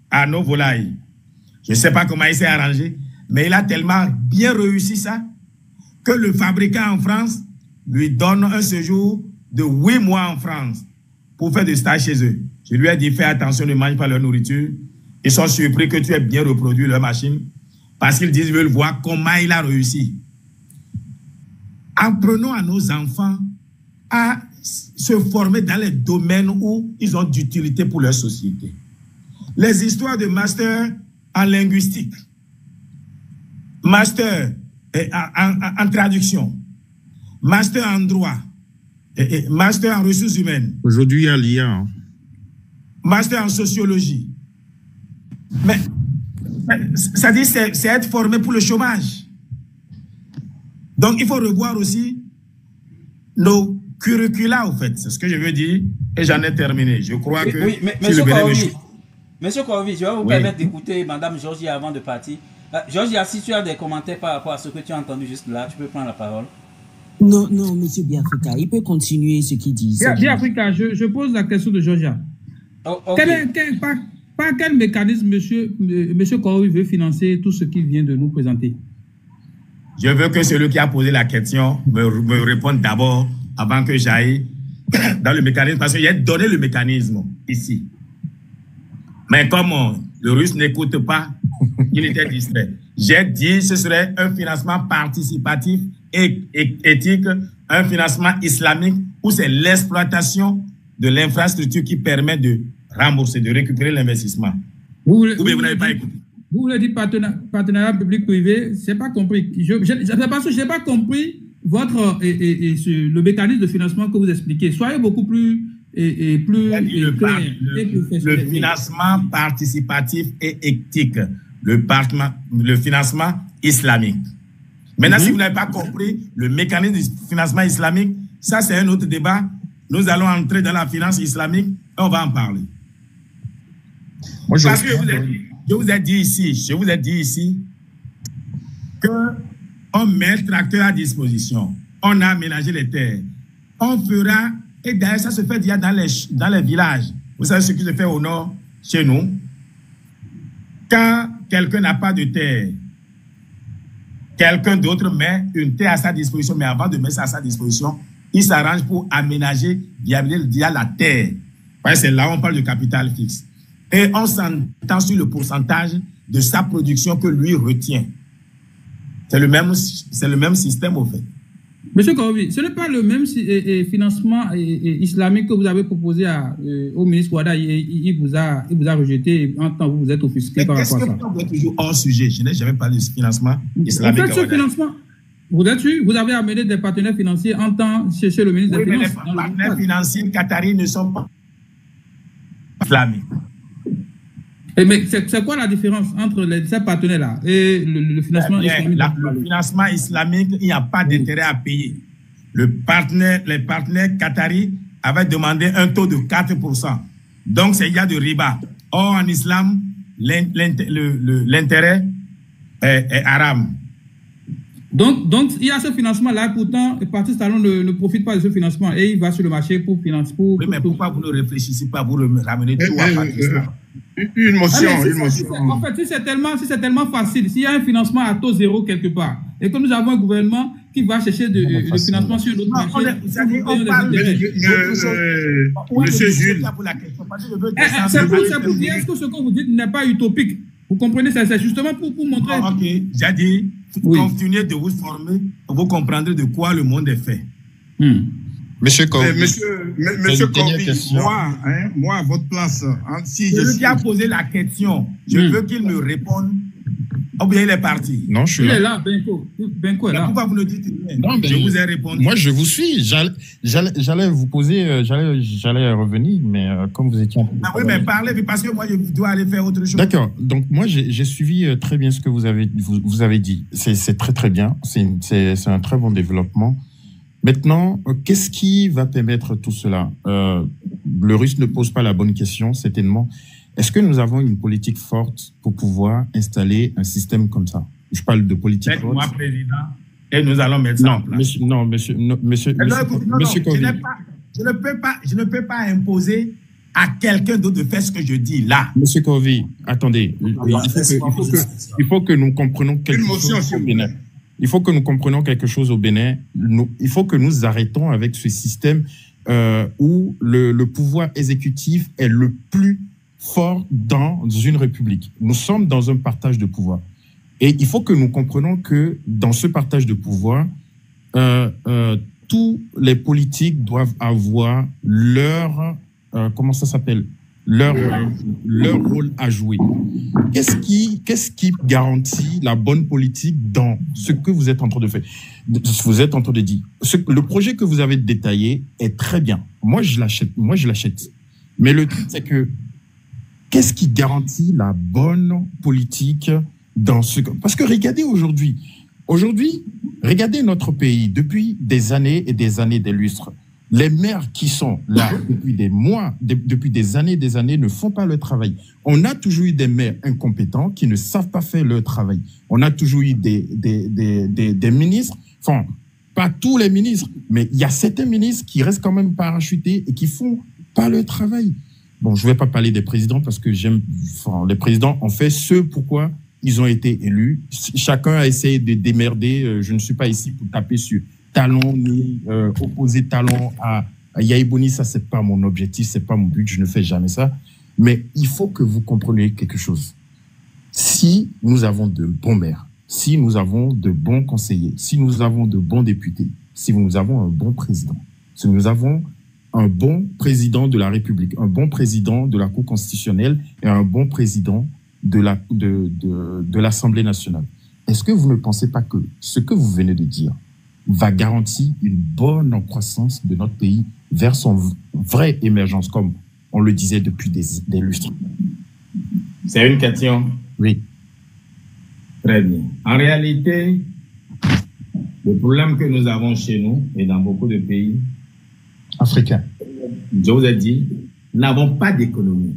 à nos volailles. Je ne sais pas comment il s'est arrangé, mais il a tellement bien réussi ça que le fabricant en France lui donne un séjour de 8 mois en France pour faire des stages chez eux. Je lui ai dit, fais attention, ne mange pas leur nourriture. Ils sont surpris que tu aies bien reproduit leur machine parce qu'ils disent, ils veulent voir comment il a réussi. Apprenons à nos enfants à se former dans les domaines où ils ont d'utilité pour leur société. Les histoires de master en linguistique, master en traduction, master en droit, master en ressources humaines. Aujourd'hui, il y a l'IA. Master en sociologie. Mais ça dit, c'est être formé pour le chômage. Donc, il faut revoir aussi nos curricula, au fait. C'est ce que je veux dire. Et j'en ai terminé. Je crois que... Oui, mais Monsieur Corvi, je vais vous permettre d'écouter Madame Georgie avant de partir. Georgie, si tu as des commentaires par rapport à ce que tu as entendu juste là, tu peux prendre la parole. Non, Monsieur Biafrika, il peut continuer ce qu'il dit. Biafrika, je pose la question de Georgia. Par quel mécanisme Monsieur Corvi veut financer tout ce qu'il vient de nous présenter? Je veux que celui qui a posé la question me réponde d'abord avant que j'aille dans le mécanisme, parce qu'il a donné le mécanisme ici. Mais comme le Russe n'écoute pas, il était distrait. J'ai dit que ce serait un financement participatif et éthique, un financement islamique où c'est l'exploitation de l'infrastructure qui permet de rembourser, de récupérer l'investissement. Vous n'avez pas écouté. Vous voulez dire partenariat public-privé, c'est pas compris. Je n'ai pas compris le mécanisme de financement que vous expliquez. Soyez beaucoup plus le financement participatif et éthique, le financement islamique. Maintenant, si vous n'avez pas compris le mécanisme du financement islamique, ça c'est un autre débat. Nous allons entrer dans la finance islamique et on va en parler. Parce que je vous ai dit ici qu'on met le tracteur à disposition, on a aménagé les terres, on fera, et d'ailleurs ça se fait déjà dans les villages. Vous savez ce qui se fait au nord, chez nous. Quand quelqu'un n'a pas de terre, quelqu'un d'autre met une terre à sa disposition, mais avant de mettre ça à sa disposition, il s'arrange pour aménager via la terre. C'est là où on parle de capital fixe. Et on s'entend sur le pourcentage de sa production que lui retient. C'est le même système, au fait. Monsieur Corvi, ce n'est pas le même financement islamique que vous avez proposé au ministre Ouada. Il vous a rejeté en tant que vous êtes offusqué par rapport à ça. Vous êtes toujours hors sujet. Je n'ai jamais parlé de ce financement islamique. En fait, ce financement, vous avez amené des partenaires financiers en tant chez le ministre des Finances. Mais les partenaires financiers qataris ne sont pas islamiques. Mais c'est quoi la différence entre ces partenaires-là et le financement islamique? Le financement islamique, il n'y a pas d'intérêt à payer. Les partenaires qataris avaient demandé un taux de 4%. Donc, il y a de riba. Or, en islam, l'intérêt est haram. Donc, il y a ce financement-là, pourtant, le parti Talon ne profite pas de ce financement et il va sur le marché pour financer. Oui, mais pourquoi vous ne réfléchissez pas, vous ramenez tout à Pakistan? Une motion. En fait, si c'est tellement facile, s'il y a un financement à taux zéro quelque part, et que nous avons un gouvernement qui va chercher le financement sur l'autre marché. Monsieur Jules. C'est pour dire que ce que vous dites n'est pas utopique. Vous comprenez, c'est justement pour montrer. Ok, j'ai dit, continuez de vous former, vous comprendrez de quoi le monde est fait. Monsieur Corvi, Monsieur Corvi, moi, à votre place, si celui qui a posé la question, je veux qu'il me réponde. Ou bien il est parti. Non, je suis là. Il est là. Benko est là. Pourquoi vous le dites? Non, je vous ai répondu. Moi, je vous suis. J'allais vous poser, j'allais revenir, mais comme vous étiez... oui, mais parlez, parce que moi, je dois aller faire autre chose. D'accord. Donc, moi, j'ai suivi très bien ce que vous avez dit. C'est très, très bien. C'est un très bon développement. Maintenant, qu'est-ce qui va permettre tout cela? Le Russe ne pose pas la bonne question, certainement. Est-ce que nous avons une politique forte pour pouvoir installer un système comme ça? Je parle de politique forte. Moi, président, et nous allons mettre ça en place. Monsieur Corvi. Je ne peux pas imposer à quelqu'un d'autre de faire ce que je dis là. Monsieur Corvi, attendez. Il faut que nous comprenions quelque chose au Bénin. Il faut que nous comprenions quelque chose au Bénin. Il faut que nous arrêtons avec ce système où le pouvoir exécutif est le plus fort dans une république. Nous sommes dans un partage de pouvoir. Et il faut que nous comprenions que dans ce partage de pouvoir, tous les politiques doivent avoir leur rôle à jouer. Qu'est-ce qui garantit la bonne politique dans ce que vous êtes en train de faire? Vous êtes en train de dire. Le projet que vous avez détaillé est très bien. Moi, je l'achète. Mais le truc, c'est que qu'est-ce qui garantit la bonne politique dans ce... Parce que regardez aujourd'hui, regardez notre pays depuis des années et des lustres. Les maires qui sont là depuis des mois, depuis des années, ne font pas le travail. On a toujours eu des maires incompétents qui ne savent pas faire leur travail. On a toujours eu des ministres, enfin, pas tous les ministres, mais il y a certains ministres qui restent quand même parachutés et qui font pas le travail. Bon, je ne vais pas parler des présidents parce que les présidents ont fait ce pourquoi ils ont été élus. Chacun a essayé de démerder. Je ne suis pas ici pour taper sur Talon ni opposer Talon à Yaya Boni. Ça, c'est pas mon objectif, c'est pas mon but. Je ne fais jamais ça. Mais il faut que vous compreniez quelque chose. Si nous avons de bons maires, si nous avons de bons conseillers, si nous avons de bons députés, si nous avons un bon président, si nous avons un bon président de la République, un bon président de la Cour constitutionnelle et un bon président de l'Assemblée nationale, est-ce que vous ne pensez pas que ce que vous venez de dire va garantir une bonne croissance de notre pays vers son vraie émergence, comme on le disait depuis des lustres? C'est une question. Oui. Très bien. En réalité, le problème que nous avons chez nous et dans beaucoup de pays africains, je vous ai dit, nous n'avons pas d'économie.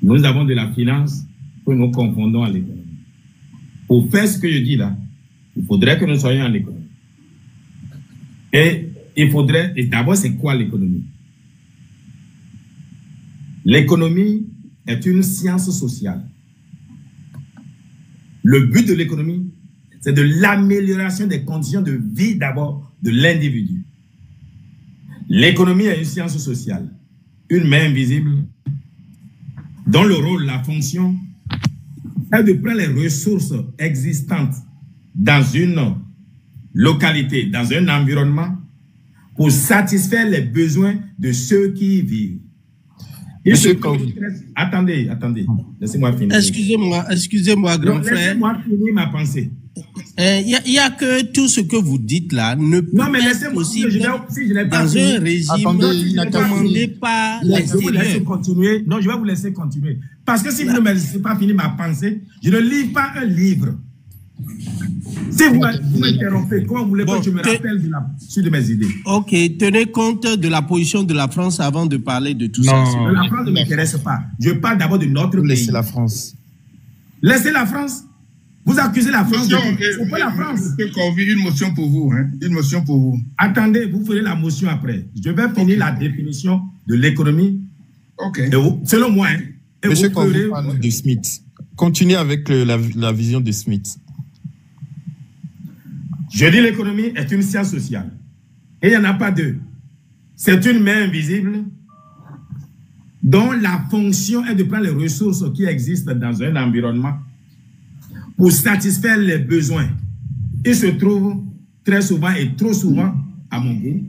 Nous avons de la finance que nous confondons à l'économie. Pour faire ce que je dis là, il faudrait que nous soyons en économie. Et d'abord, c'est quoi l'économie? L'économie est une science sociale. Le but de l'économie, c'est de l'amélioration des conditions de vie d'abord de l'individu. L'économie est une science sociale, une main invisible, dont le rôle, la fonction, est de prendre les ressources existantes dans une localité, dans un environnement, pour satisfaire les besoins de ceux qui y vivent. Attendez, laissez-moi finir. Excusez-moi, grand frère. Laissez-moi finir ma pensée. Il n'y a que tout ce que vous dites là ne peut être possible dans un régime commandé par l'extérieur. Non, je vais vous laisser continuer. Parce que si vous ne me laissez pas finir ma pensée, je ne lis pas un livre. Si vous m'interrompez, comment voulez-vous que je me rappelle de mes idées? Ok, tenez compte de la position de la France avant de parler de tout ça. La France ne m'intéresse pas. Je parle d'abord de notre pays. Laissez la France. Laissez la France. Vous accusez la France. C'est pas la France. Une motion pour vous. Hein? Une motion pour vous. Attendez, vous ferez la motion après. Je vais finir la définition de l'économie. Ok. Selon moi. Hein, Monsieur Corvi parle de Smith. Continuez avec la vision de Smith. Je dis l'économie est une science sociale. Et il n'y en a pas deux. C'est une main invisible dont la fonction est de prendre les ressources qui existent dans un environnement pour satisfaire les besoins. Il se trouve très souvent et trop souvent, à mon goût,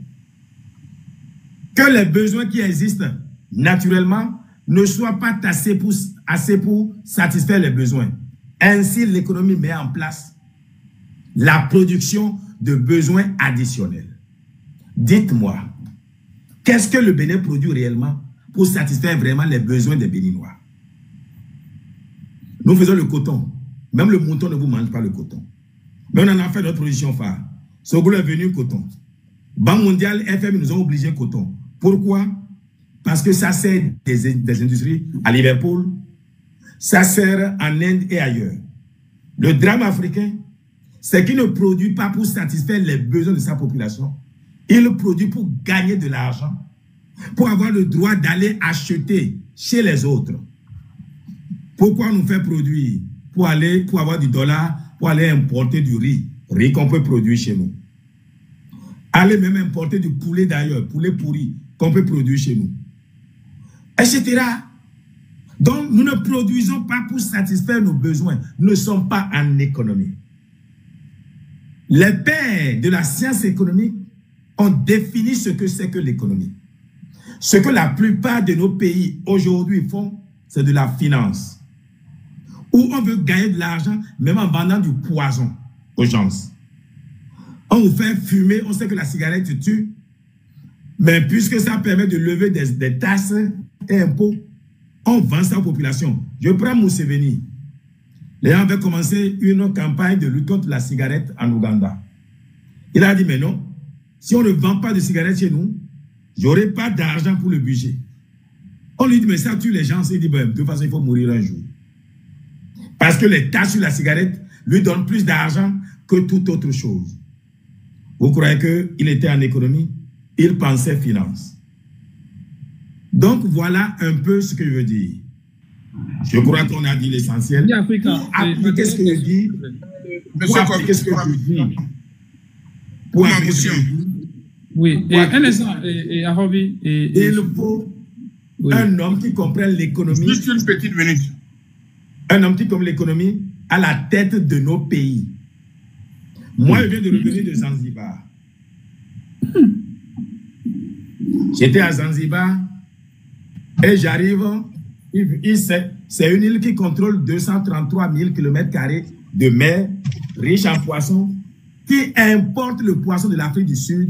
que les besoins qui existent naturellement ne soient pas assez pour satisfaire les besoins. Ainsi, l'économie met en place la production de besoins additionnels. Dites-moi, qu'est-ce que le Bénin produit réellement pour satisfaire vraiment les besoins des Béninois? Nous faisons le coton. Même le mouton ne vous mange pas le coton. Mais on en a fait notre production phare. Sogolo est venu coton. Banque mondiale, FM, nous ont obligé coton. Pourquoi? Parce que ça sert des industries à Liverpool, ça sert en Inde et ailleurs. Le drame africain, c'est qu'il ne produit pas pour satisfaire les besoins de sa population. Il produit pour gagner de l'argent, pour avoir le droit d'aller acheter chez les autres. Pourquoi nous faire produire? Pour avoir du dollar, pour aller importer du riz qu'on peut produire chez nous. Aller même importer du poulet d'ailleurs, poulet pourri qu'on peut produire chez nous. Etc. Donc, nous ne produisons pas pour satisfaire nos besoins. Nous ne sommes pas en économie. Les pères de la science économique ont défini ce que c'est que l'économie. Ce que la plupart de nos pays aujourd'hui font, c'est de la finance. Où on veut gagner de l'argent, même en vendant du poison aux gens. On vous fait fumer, on sait que la cigarette tue, mais puisque ça permet de lever des taxes et impôts, on vend ça aux populations. Je prends Museveni. Les gens avaient commencé une campagne de lutte contre la cigarette en Ouganda. Il a dit, mais non, si on ne vend pas de cigarettes chez nous, j'aurai pas d'argent pour le budget. On lui dit, mais ça tue les gens. Il dit, ben, de toute façon, il faut mourir un jour. Parce que les taxes sur la cigarette lui donnent plus d'argent que toute autre chose. Vous croyez qu'il était en économie? Il pensait finance. Donc, voilà un peu ce que je veux dire. Je crois qu'on a dit l'essentiel. Pour appliquer ce que je dis, pour appliquer ce que je dis, pour appliquer ce que je dis, oui, et un instant, et Arobi. Il faut un homme qui comprenne l'économie. Juste une petite minute. Un homme qui comprenne l'économie à la tête de nos pays. Moi, je viens de revenir de Zanzibar. J'étais à Zanzibar et j'arrive. C'est une île qui contrôle 233 000 km² de mer, riche en poissons, qui importe le poisson de l'Afrique du Sud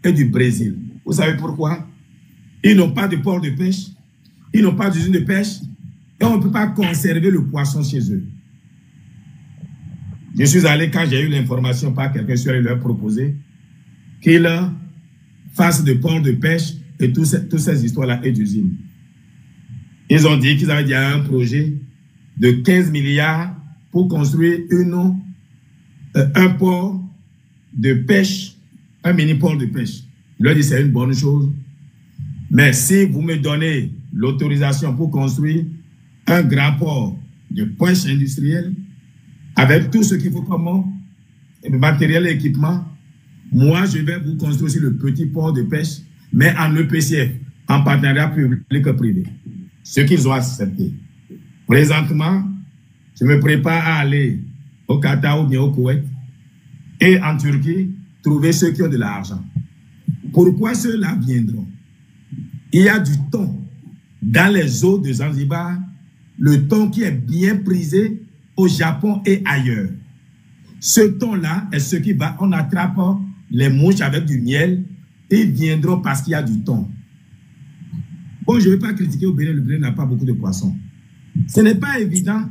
et du Brésil. Vous savez pourquoi? Ils n'ont pas de port de pêche, ils n'ont pas d'usine de pêche, et on ne peut pas conserver le poisson chez eux. Je suis allé, quand j'ai eu l'information par quelqu'un sur leur proposer qu'ils fassent de port de pêche et toutes ces histoires-là et d'usines. Ils ont dit qu'ils avaient déjà un projet de 15 milliards pour construire un port de pêche, un mini-port de pêche. Je leur ai dit c'est une bonne chose. Mais si vous me donnez l'autorisation pour construire un grand port de pêche industrielle, avec tout ce qu'il faut comme matériel et équipement, moi je vais vous construire aussi le petit port de pêche, mais en EPCF, en partenariat public-privé. Ce qu'ils ont accepté. Présentement, je me prépare à aller au Qatar ou bien au Koweït et en Turquie, trouver ceux qui ont de l'argent. Pourquoi ceux-là viendront? Il y a du thon dans les eaux de Zanzibar, le thon qui est bien prisé au Japon et ailleurs. Ce thon-là est ce qui va, on attrape les mouches avec du miel et ils viendront parce qu'il y a du thon. Bon, je ne vais pas critiquer au Bénin, le Bénin n'a pas beaucoup de poissons. Ce n'est pas évident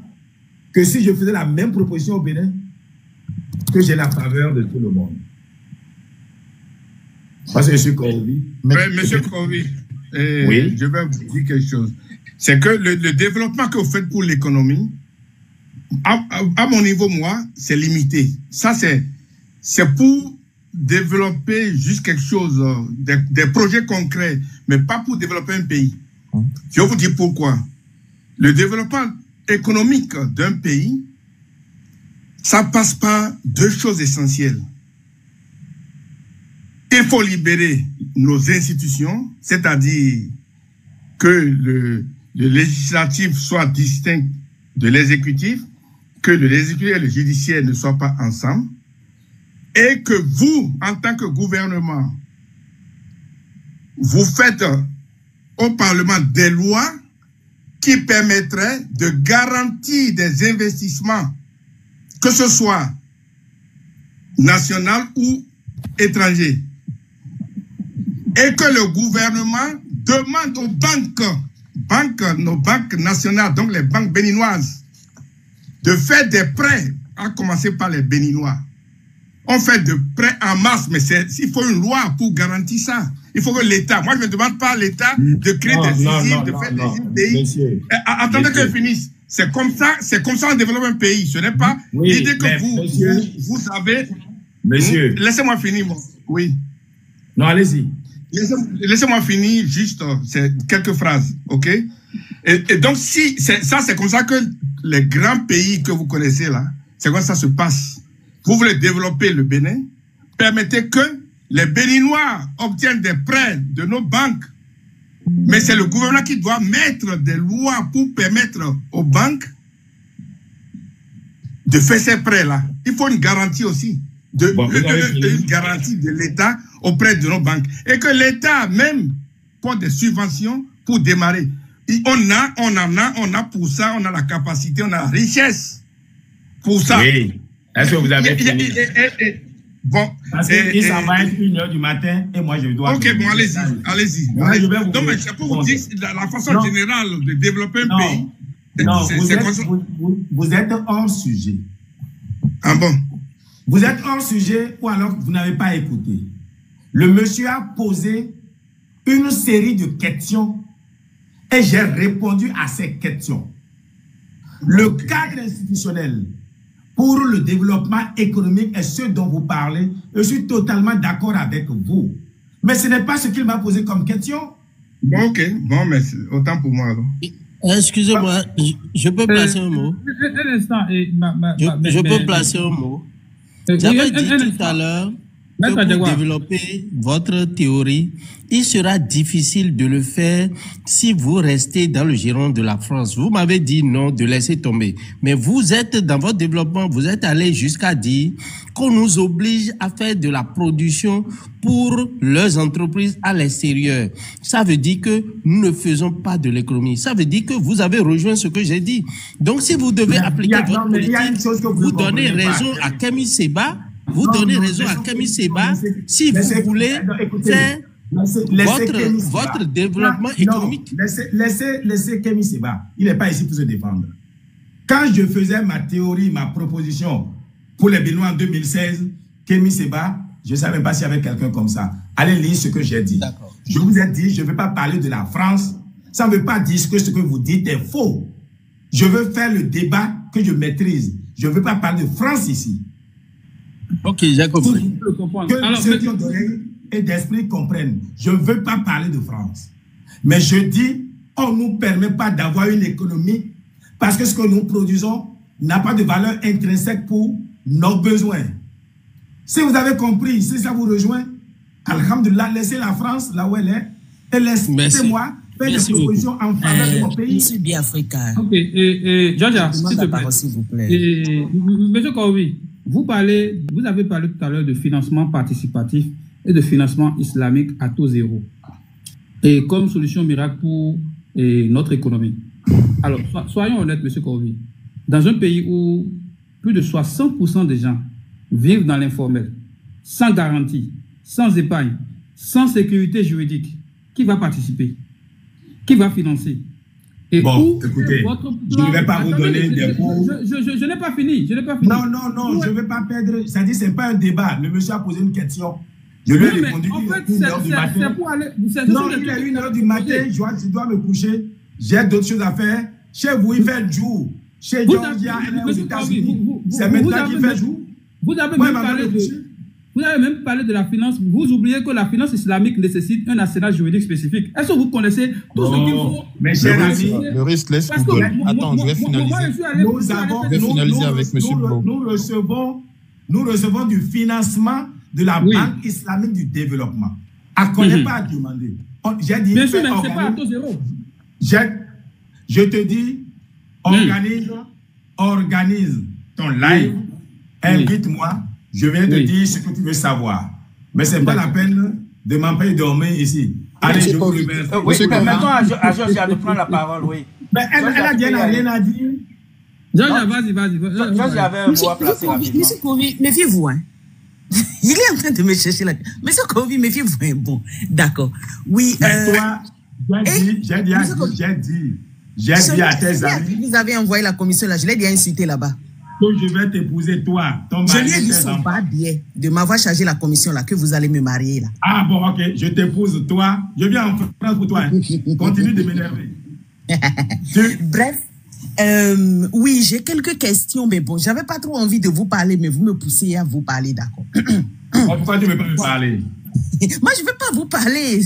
que si je faisais la même proposition au Bénin, que j'ai la faveur de tout le monde. Parce que je suis Korovi. Monsieur Korovi, oui? Je vais vous dire quelque chose. C'est que le développement que vous faites pour l'économie, à mon niveau, moi, c'est limité. Ça, c'est pour développer juste quelque chose, des projets concrets, mais pas pour développer un pays. Je vais vous dire pourquoi. Le développement économique d'un pays, ça passe par deux choses essentielles. Il faut libérer nos institutions, c'est-à-dire que le législatif soit distinct de l'exécutif, que le législatif et le judiciaire ne soient pas ensemble, et que vous, en tant que gouvernement, vous faites au Parlement des lois qui permettraient de garantir des investissements, que ce soit national ou étranger. Et que le gouvernement demande aux nos banques nationales, donc les banques béninoises, de faire des prêts, à commencer par les Béninois. On fait de prêts en masse, mais il faut une loi pour garantir ça. Il faut que l'État, moi je ne demande pas à l'État de créer des usines, de faire des pays. Attendez que je finisse. C'est comme ça on développe un pays. Ce n'est pas l'idée que vous savez. Monsieur. Laissez-moi finir, moi. Oui. Non, allez-y. Laissez-moi finir juste quelques phrases, ok? Et donc, c'est comme ça que les grands pays que vous connaissez là, c'est comme ça se passe. Vous voulez développer le Bénin, permettez que les Béninois obtiennent des prêts de nos banques. Mais c'est le gouvernement qui doit mettre des lois pour permettre aux banques de faire ces prêts-là. Il faut une garantie aussi. Une garantie de l'État auprès de nos banques. Et que l'État même porte des subventions pour démarrer. On a pour ça, on a la capacité, on a la richesse pour ça. Oui. Est-ce que vous avez fini? Bon. Parce qu'il s'en va être 1h du matin et moi je dois... Ok, bon, allez-y. Non, mais c'est pour vous dire la façon générale de développer un pays. Non, vous êtes hors sujet. Ah bon? Vous êtes hors sujet ou alors vous n'avez pas écouté. Le monsieur a posé une série de questions et j'ai répondu à ces questions. Le cadre institutionnel pour le développement économique est ce dont vous parlez. Je suis totalement d'accord avec vous. Mais ce n'est pas ce qu'il m'a posé comme question. Bon, ok. Bon, mais autant pour moi. Excusez-moi, je peux placer un mot? Un instant. Je peux placer un mot? J'avais dit tout à l'heure que pour développer votre théorie, il sera difficile de le faire si vous restez dans le giron de la France. Vous m'avez dit non, de laisser tomber. Mais vous êtes dans votre développement, vous êtes allé jusqu'à dire qu'on nous oblige à faire de la production pour leurs entreprises à l'extérieur. Ça veut dire que nous ne faisons pas de l'économie. Ça veut dire que vous avez rejoint ce que j'ai dit. Donc si vous devez appliquer votre politique, vous donnez raison à Kémy Séba. Vous donnez raison à Kémy Séba si vous voulez faire votre développement économique. Laissez Kémy Séba. Il n'est pas ici pour se défendre. Quand je faisais ma théorie, ma proposition pour les Béninois en 2016, Kémy Séba, je ne savais pas s'il y avait quelqu'un comme ça. Allez lire ce que j'ai dit. Je vous ai dit, je ne veux pas parler de la France. Ça ne veut pas dire que ce que vous dites est faux. Je veux faire le débat que je maîtrise. Je ne veux pas parler de France ici. Ok, j'ai compris. Que ceux qui ont d'oreilles et d'esprit comprennent. Je ne veux pas parler de France. Mais je dis, on ne nous permet pas d'avoir une économie parce que ce que nous produisons n'a pas de valeur intrinsèque pour nos besoins. Si vous avez compris, si ça vous rejoint, alhamdoulilah, laissez la France là où elle est et laissez-moi faire des propositions en faveur de mon pays. Monsieur Biafrika. Ok, Georgia, s'il vous plaît. Monsieur Kourovi, vous avez parlé tout à l'heure de financement participatif et de financement islamique à taux zéro. Et comme solution miracle pour notre économie. Alors, soyons honnêtes, monsieur Kourovi. Dans un pays où plus de 60% des gens vivent dans l'informel, sans garantie, sans épargne, sans sécurité juridique, qui va participer? Qui va financer? Et bon, écoutez, je ne vais pas vous donner des mots. Je n'ai pas fini. Non, je ne vais pas perdre. Ça dit, ce n'est pas un débat. Le monsieur a posé une question. Je lui ai répondu. En fait, c'est pour aller. Non, il est 1h du matin. Je dois me coucher. J'ai d'autres choses à faire. Chez vous, il fait jour. Chez Georgia, elle est aux États-Unis. C'est maintenant qu'il fait jour. Vous avez même parlé de la finance. Vous oubliez que la finance islamique nécessite un arsenal juridique spécifique. Est-ce que vous connaissez tout ce qu'il faut? Mais cher ami, le risque laisse Google. Attends, je vais finaliser. Je vais finaliser avec M. Bro. Nous recevons du financement de la Banque islamique du développement. On ne connaît pas à demander. J'ai dit, bien sûr, mais ce n'est pas à taux zéro. Je te dis, organise ton live, invite-moi. Je viens de dire ce que tu veux savoir. Mais ce n'est pas la peine de m'empêcher de dormir ici. Allez, je vous remercie. Oui, maintenant à Georgia de prendre la parole, oui. Mais elle a dit, elle n'a rien à dire. Georgia, vas-y. Georgia avait un mot à placer rapidement. Monsieur Kourovi, méfiez-vous, hein. Il est en train de me chercher là. Monsieur Kourovi, méfiez-vous, hein. Bon, d'accord. Oui. Mais toi, j'ai dit à tes amis. Vous avez envoyé la commission là, je l'ai déjà insulté là-bas. Que je vais t'épouser, toi, ton mari. Je lui ai dit son pas bien de m'avoir chargé la commission là, que vous allez me marier là. Ah bon, ok, je t'épouse, toi. Je viens en France pour toi. Hein. Continue de m'énerver. Bref, oui, j'ai quelques questions, mais bon, j'avais pas trop envie de vous parler, mais vous me poussez à vous parler, d'accord. Pourquoi tu ne veux pas me parler? Moi, je ne veux pas vous parler.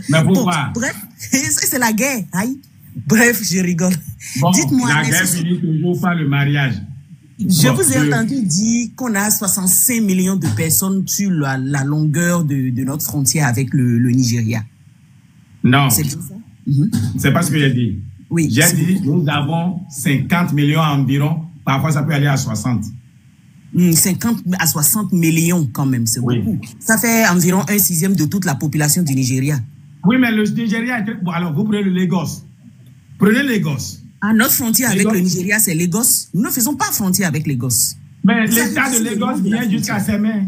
Mais pourquoi? Bref, c'est la guerre. Aïe. Bref, je rigole. Bon, dites-moi. La guerre finit toujours par le mariage. Je vous ai entendu dire qu'on a 65 millions de personnes sur la longueur de notre frontière avec le Nigeria. Non. C'est ça? C'est pas ce que j'ai dit. Oui. J'ai dit, nous avons 50 millions environ. Parfois, ça peut aller à 60. 50 à 60 millions quand même, c'est beaucoup. Ça fait environ 1/6 de toute la population du Nigeria. Oui, mais le Nigeria est... Bon, alors, vous prenez le Lagos. Prenez Lagos. Ah, notre frontière avec le Nigeria, c'est Lagos. Nous ne faisons pas frontière avec Lagos. Mais l'État de Lagos vient jusqu'à ses mains.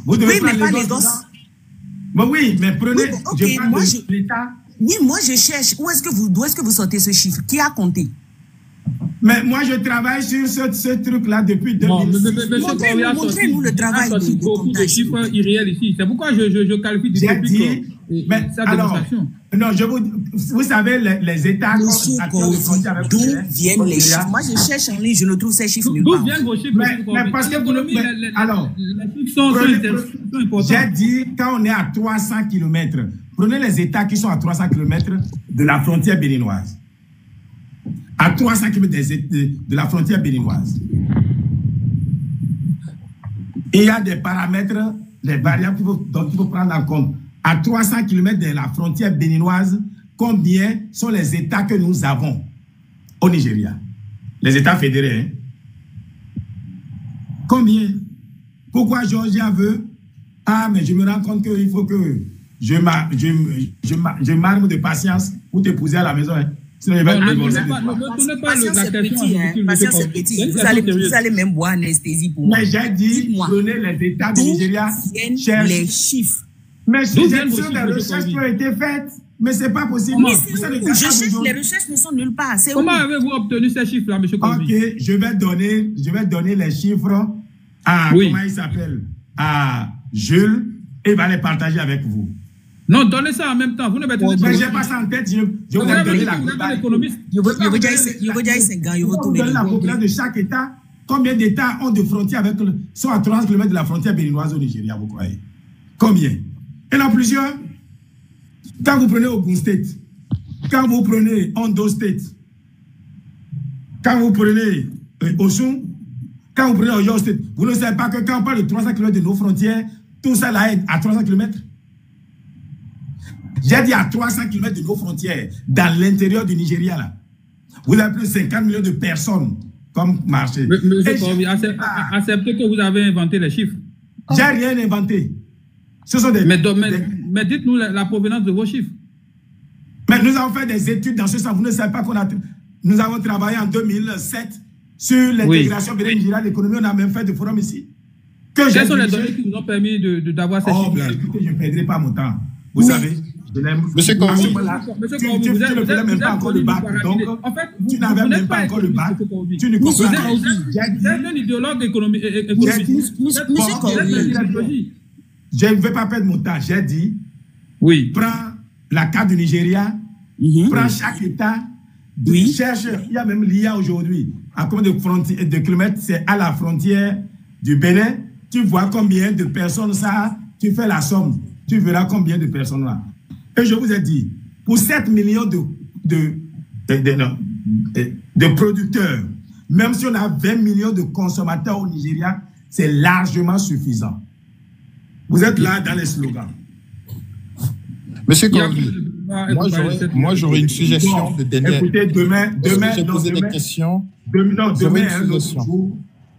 Vous devez mais pas Lagos. Mais oui, mais prenez... Oui, je parle de l'État. Oui, moi je cherche. D'où est-ce que vous sortez ce chiffre? Qui a compté? Mais moi, je travaille sur ce truc-là depuis 2006. Montrez-nous le travail de beaucoup de chiffres irréels ici. C'est pourquoi je qualifie de non, vous savez, les États... D'où viennent les chiffres? Moi, je cherche en ligne, je ne trouve ces chiffres nulle part. D'où viennent vos chiffres? Mais parce que alors, les chiffres sont importants. J'ai dit, quand on est à 300 km, prenez les États qui sont à 300 km de la frontière béninoise. À 300 km de la frontière béninoise. Il y a des paramètres, des variables dont il faut prendre en compte. À 300 km de la frontière béninoise, combien sont les États que nous avons au Nigeria? Les États fédérés. Hein? Combien? Pourquoi Georgia veut? Ah, mais je me rends compte qu'il faut que je m'arme de patience pour t'épouser à la maison. Hein? Patience, c'est petit. Vous allez même boire anesthésie pour moi. Mais j'ai dit, prenez les États du Nigeria, cherchez les chiffres. Mais j'ai sûr des recherches qui ont été faites, mais ce n'est pas possible. Les recherches ne sont nulle part. Comment avez-vous obtenu ces chiffres-là, M. Kovi? Ok, je vais donner les chiffres à, comment il s'appelle, à Jules, et il va les partager avec vous. Non, donnez ça en même temps. Vous ne mettez pas. Mais je n'ai pas ça en tête. Je vous donner la population de chaque État. Combien d'États ont des frontières avec sont à 300 km de la frontière béninoise au Nigeria, vous croyez? Combien? Il y en a plusieurs. Quand vous prenez Ogun State, quand vous prenez Ondo State, quand vous prenez Osun, quand vous prenez Oyo State, vous ne savez pas que quand on parle de 300 km de nos frontières, tout ça là est à 300 km. J'ai dit à 300 km de nos frontières, dans l'intérieur du Nigeria, là. Vous avez plus de 50 millions de personnes comme marché. Acceptez que vous avez inventé les chiffres. J'ai rien inventé. Ce sont des... Mais dites-nous la provenance de vos chiffres. Mais nous avons fait des études dans ce sens. Vous ne savez pas qu'on a... Nous avons travaillé en 2007 sur l'intégration Bénin-Nigeria, l'économie. On a même fait des forums ici. Quelles sont les données qui nous ont permis d'avoir ces chiffres-là? Écoutez, je ne perdrai pas mon temps. Vous savez... Monsieur Kovi, tu ne connais même pas encore le bac, donc tu n'avais même pas encore le bac. Tu ne comprends pas. Vous êtes un idéologue économique. Je ne vais pas perdre mon temps. J'ai dit, prends la carte du Nigeria, prends chaque État, cherche, il y a même l'IA aujourd'hui, à combien de kilomètres c'est à la frontière du Bénin, tu vois combien de personnes ça, tu fais la somme, tu verras combien de personnes là. Et je vous ai dit, pour 7 millions de producteurs, même si on a 20 millions de consommateurs au Nigeria, c'est largement suffisant. Vous êtes là dans les slogans. Monsieur Kovi, moi j'aurais une suggestion de dernière. Écoutez, demain,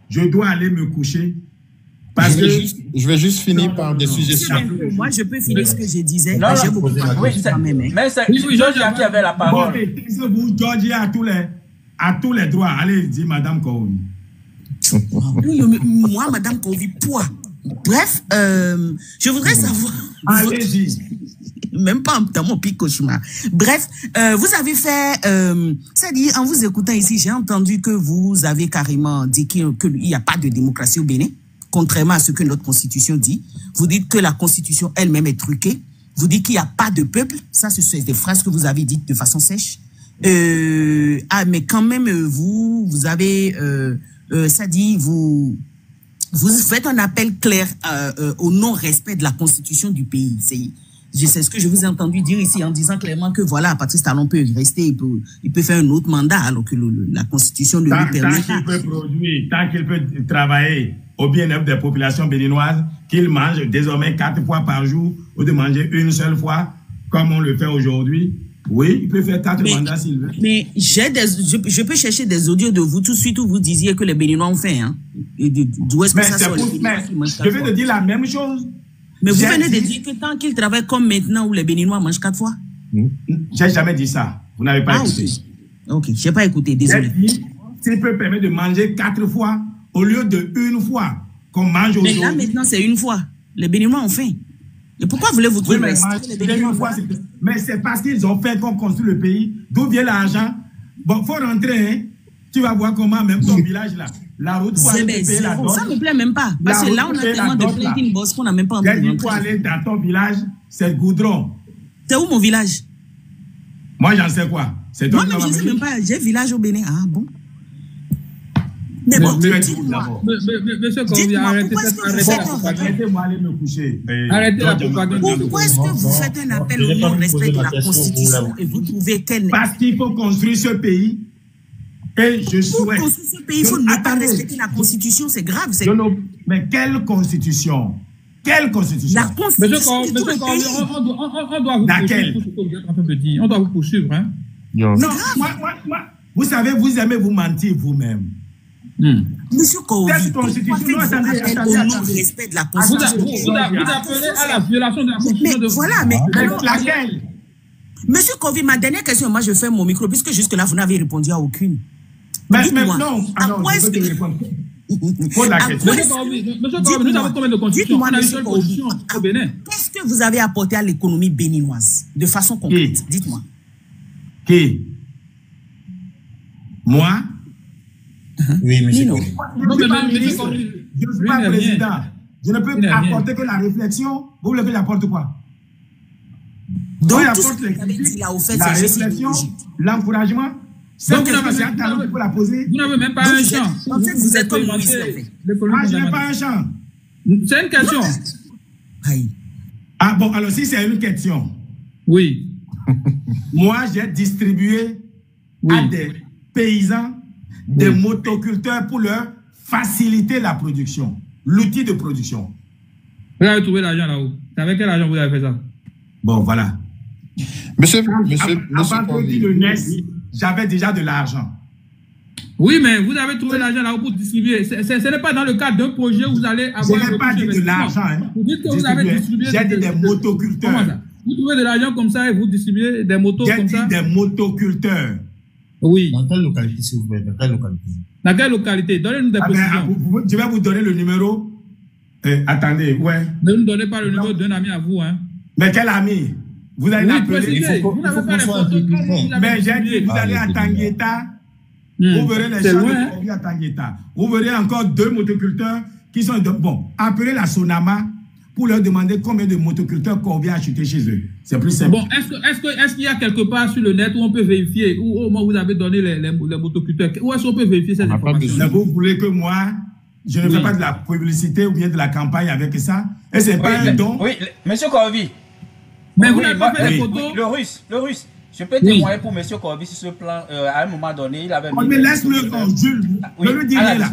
je dois aller me coucher. Je vais juste finir par des suggestions. Moi, je peux finir ce que je disais. Non, mais c'est Georgia qui avait la parole. Vous, Georgia, à tous les droits. Allez, dis Madame Kovi. Moi, Madame Kovi, poids. Bref, je voudrais savoir... Allez-y. Même pas dans mon pic cauchemar. Bref, vous avez fait... c'est-à-dire, en vous écoutant ici, j'ai entendu que vous avez carrément dit qu'il n'y a pas de démocratie au Bénin. Contrairement à ce que notre constitution dit. Vous dites que la constitution elle-même est truquée. Vous dites qu'il n'y a pas de peuple. Ça, ce sont des phrases que vous avez dites de façon sèche. Mais quand même, vous avez... ça dit, vous faites un appel clair au non-respect de la constitution du pays. C'est ce que je vous ai entendu dire ici en disant clairement que voilà, Patrice Talon peut rester, il peut faire un autre mandat alors que la constitution ne lui permet pas. Tant qu'il peut produire, tant qu'il peut travailler au bien-être des populations béninoises, qu'il mange désormais 4 fois par jour ou de manger une seule fois, comme on le fait aujourd'hui. Oui, il peut faire 4 mandats s'il veut. Mais je peux chercher des audios de vous tout de suite où vous disiez que les Béninois ont faim. Hein? D'où est-ce que ça sort? Je vais te dire la même chose. Mais vous venez de dire que tant qu'ils travaillent comme maintenant où les Béninois mangent 4 fois. J'ai jamais dit ça. Vous n'avez pas écouté. Ok, je n'ai pas écouté, désolé. J'ai dit, s'il peut permettre de manger 4 fois au lieu de 1 fois qu'on mange aujourd'hui. Mais là maintenant c'est 1 fois. Les Béninois ont faim. Et pourquoi voulez-vous qu'ils restent? Mais c'est parce qu'ils ont fait qu'on construit le pays. D'où vient l'argent? Bon, il faut rentrer. Hein? Tu vas voir comment même ton village là, la route pour aller payer la dot. Ça ne me plaît même pas. Parce que là, on a tellement de planting boss qu'on n'a même pas envie de rentrer. Pour aller dans ton village, c'est goudron. C'est où mon village? Moi, j'en sais quoi. C'est toi qui je ne sais même pas. J'ai village au Bénin. Ah bon? Mais bon, dites-moi. Monsieur Corvi, arrêtez-moi aller me coucher. Arrêtez la propagande. Pourquoi est-ce que vous faites un appel au non-respect de la Constitution et vous trouvez qu'elle n'est... Parce qu'il faut construire ce pays. Et je souhaite... Pour construire ce pays, il faut ne pas respecter la Constitution. C'est grave. Mais quelle Constitution? Quelle Constitution? La Constitution. Monsieur Corvi, on doit vous poursuivre pour ce que vous êtes en train de dire. On doit vous poursuivre, hein? Non, moi, vous savez, vous aimez vous mentir vous-même. Monsieur Corvi, respect de la Constitution. Vous appelez à la violation de la Constitution. Mais voilà, mais laquelle? Monsieur Corvi, ma dernière question, moi je fais mon micro, puisque jusque-là, vous n'avez répondu à aucune. Dites-moi, à quoi est-ce que... Monsieur Corvi, nous avons combien de constitutions? On a une seule constitution au Bénin. Qu'est-ce que vous avez apporté à l'économie béninoise, de façon concrète? Dites-moi. Qui? Moi? Oui, monsieur Corvi. Je ne suis pas président. Je ne peux apporter que la réflexion. Vous voulez que j'apporte quoi? Donc, j'apporte la réflexion, l'encouragement. Donc, vous n'avez même pas un champ. En fait, vous êtes comme Moïse. Moi, je n'ai pas un champ. C'est une question. Ah bon, alors si c'est une question. Oui. Moi, j'ai distribué à des paysans, des motoculteurs pour leur faciliter la production, l'outil de production. Vous avez trouvé l'argent là-haut. C'est avec quel argent vous avez fait ça? Bon, voilà. Monsieur avant que le NES, j'avais déjà de l'argent. Oui, mais vous avez trouvé l'argent là-haut pour distribuer. Ce n'est pas dans le cadre d'un projet où vous allez avoir... Je n'ai pas dit de l'argent. Vous dites que vous avez distribué... J'ai dit des motoculteurs. Comment ça? Vous trouvez de l'argent comme ça et vous distribuez des motos comme ça? J'ai dit des motoculteurs. Oui. Dans quelle localité, s'il vous plaît? Dans quelle localité? Dans quelle localité? Donnez-nous des précisions. Je vais vous donner le numéro. Attendez, ouais. Ne nous donnez pas le numéro d'un ami à vous, hein. Mais quel ami? Vous allez l'appeler. Vous n'avez pas les photos. Mais j'ai dit, vous allez à Tangueta. Vous verrez les champs de Corvi à Tangueta. Vous verrez encore 2 motoculteurs qui sont... Bon, appelez la Sonama pour leur demander combien de motoculteurs Corvi a acheté chez eux. C'est plus simple. Bon, est-ce qu'il y a quelque part sur le net où on peut vérifier, où au moins vous avez donné les motoculteurs, où est-ce qu'on peut vérifier ces informations? Vous voulez que moi, je ne fais pas de la publicité ou bien de la campagne avec ça? Et c'est pas un don? Oui, monsieur Corvi. Mais vous n'avez pas fait les photos? Le russe. Je peux témoigner pour monsieur Corvi sur ce plan. À un moment donné, il avait... Mais laisse-le, Jules. Je le dirai là.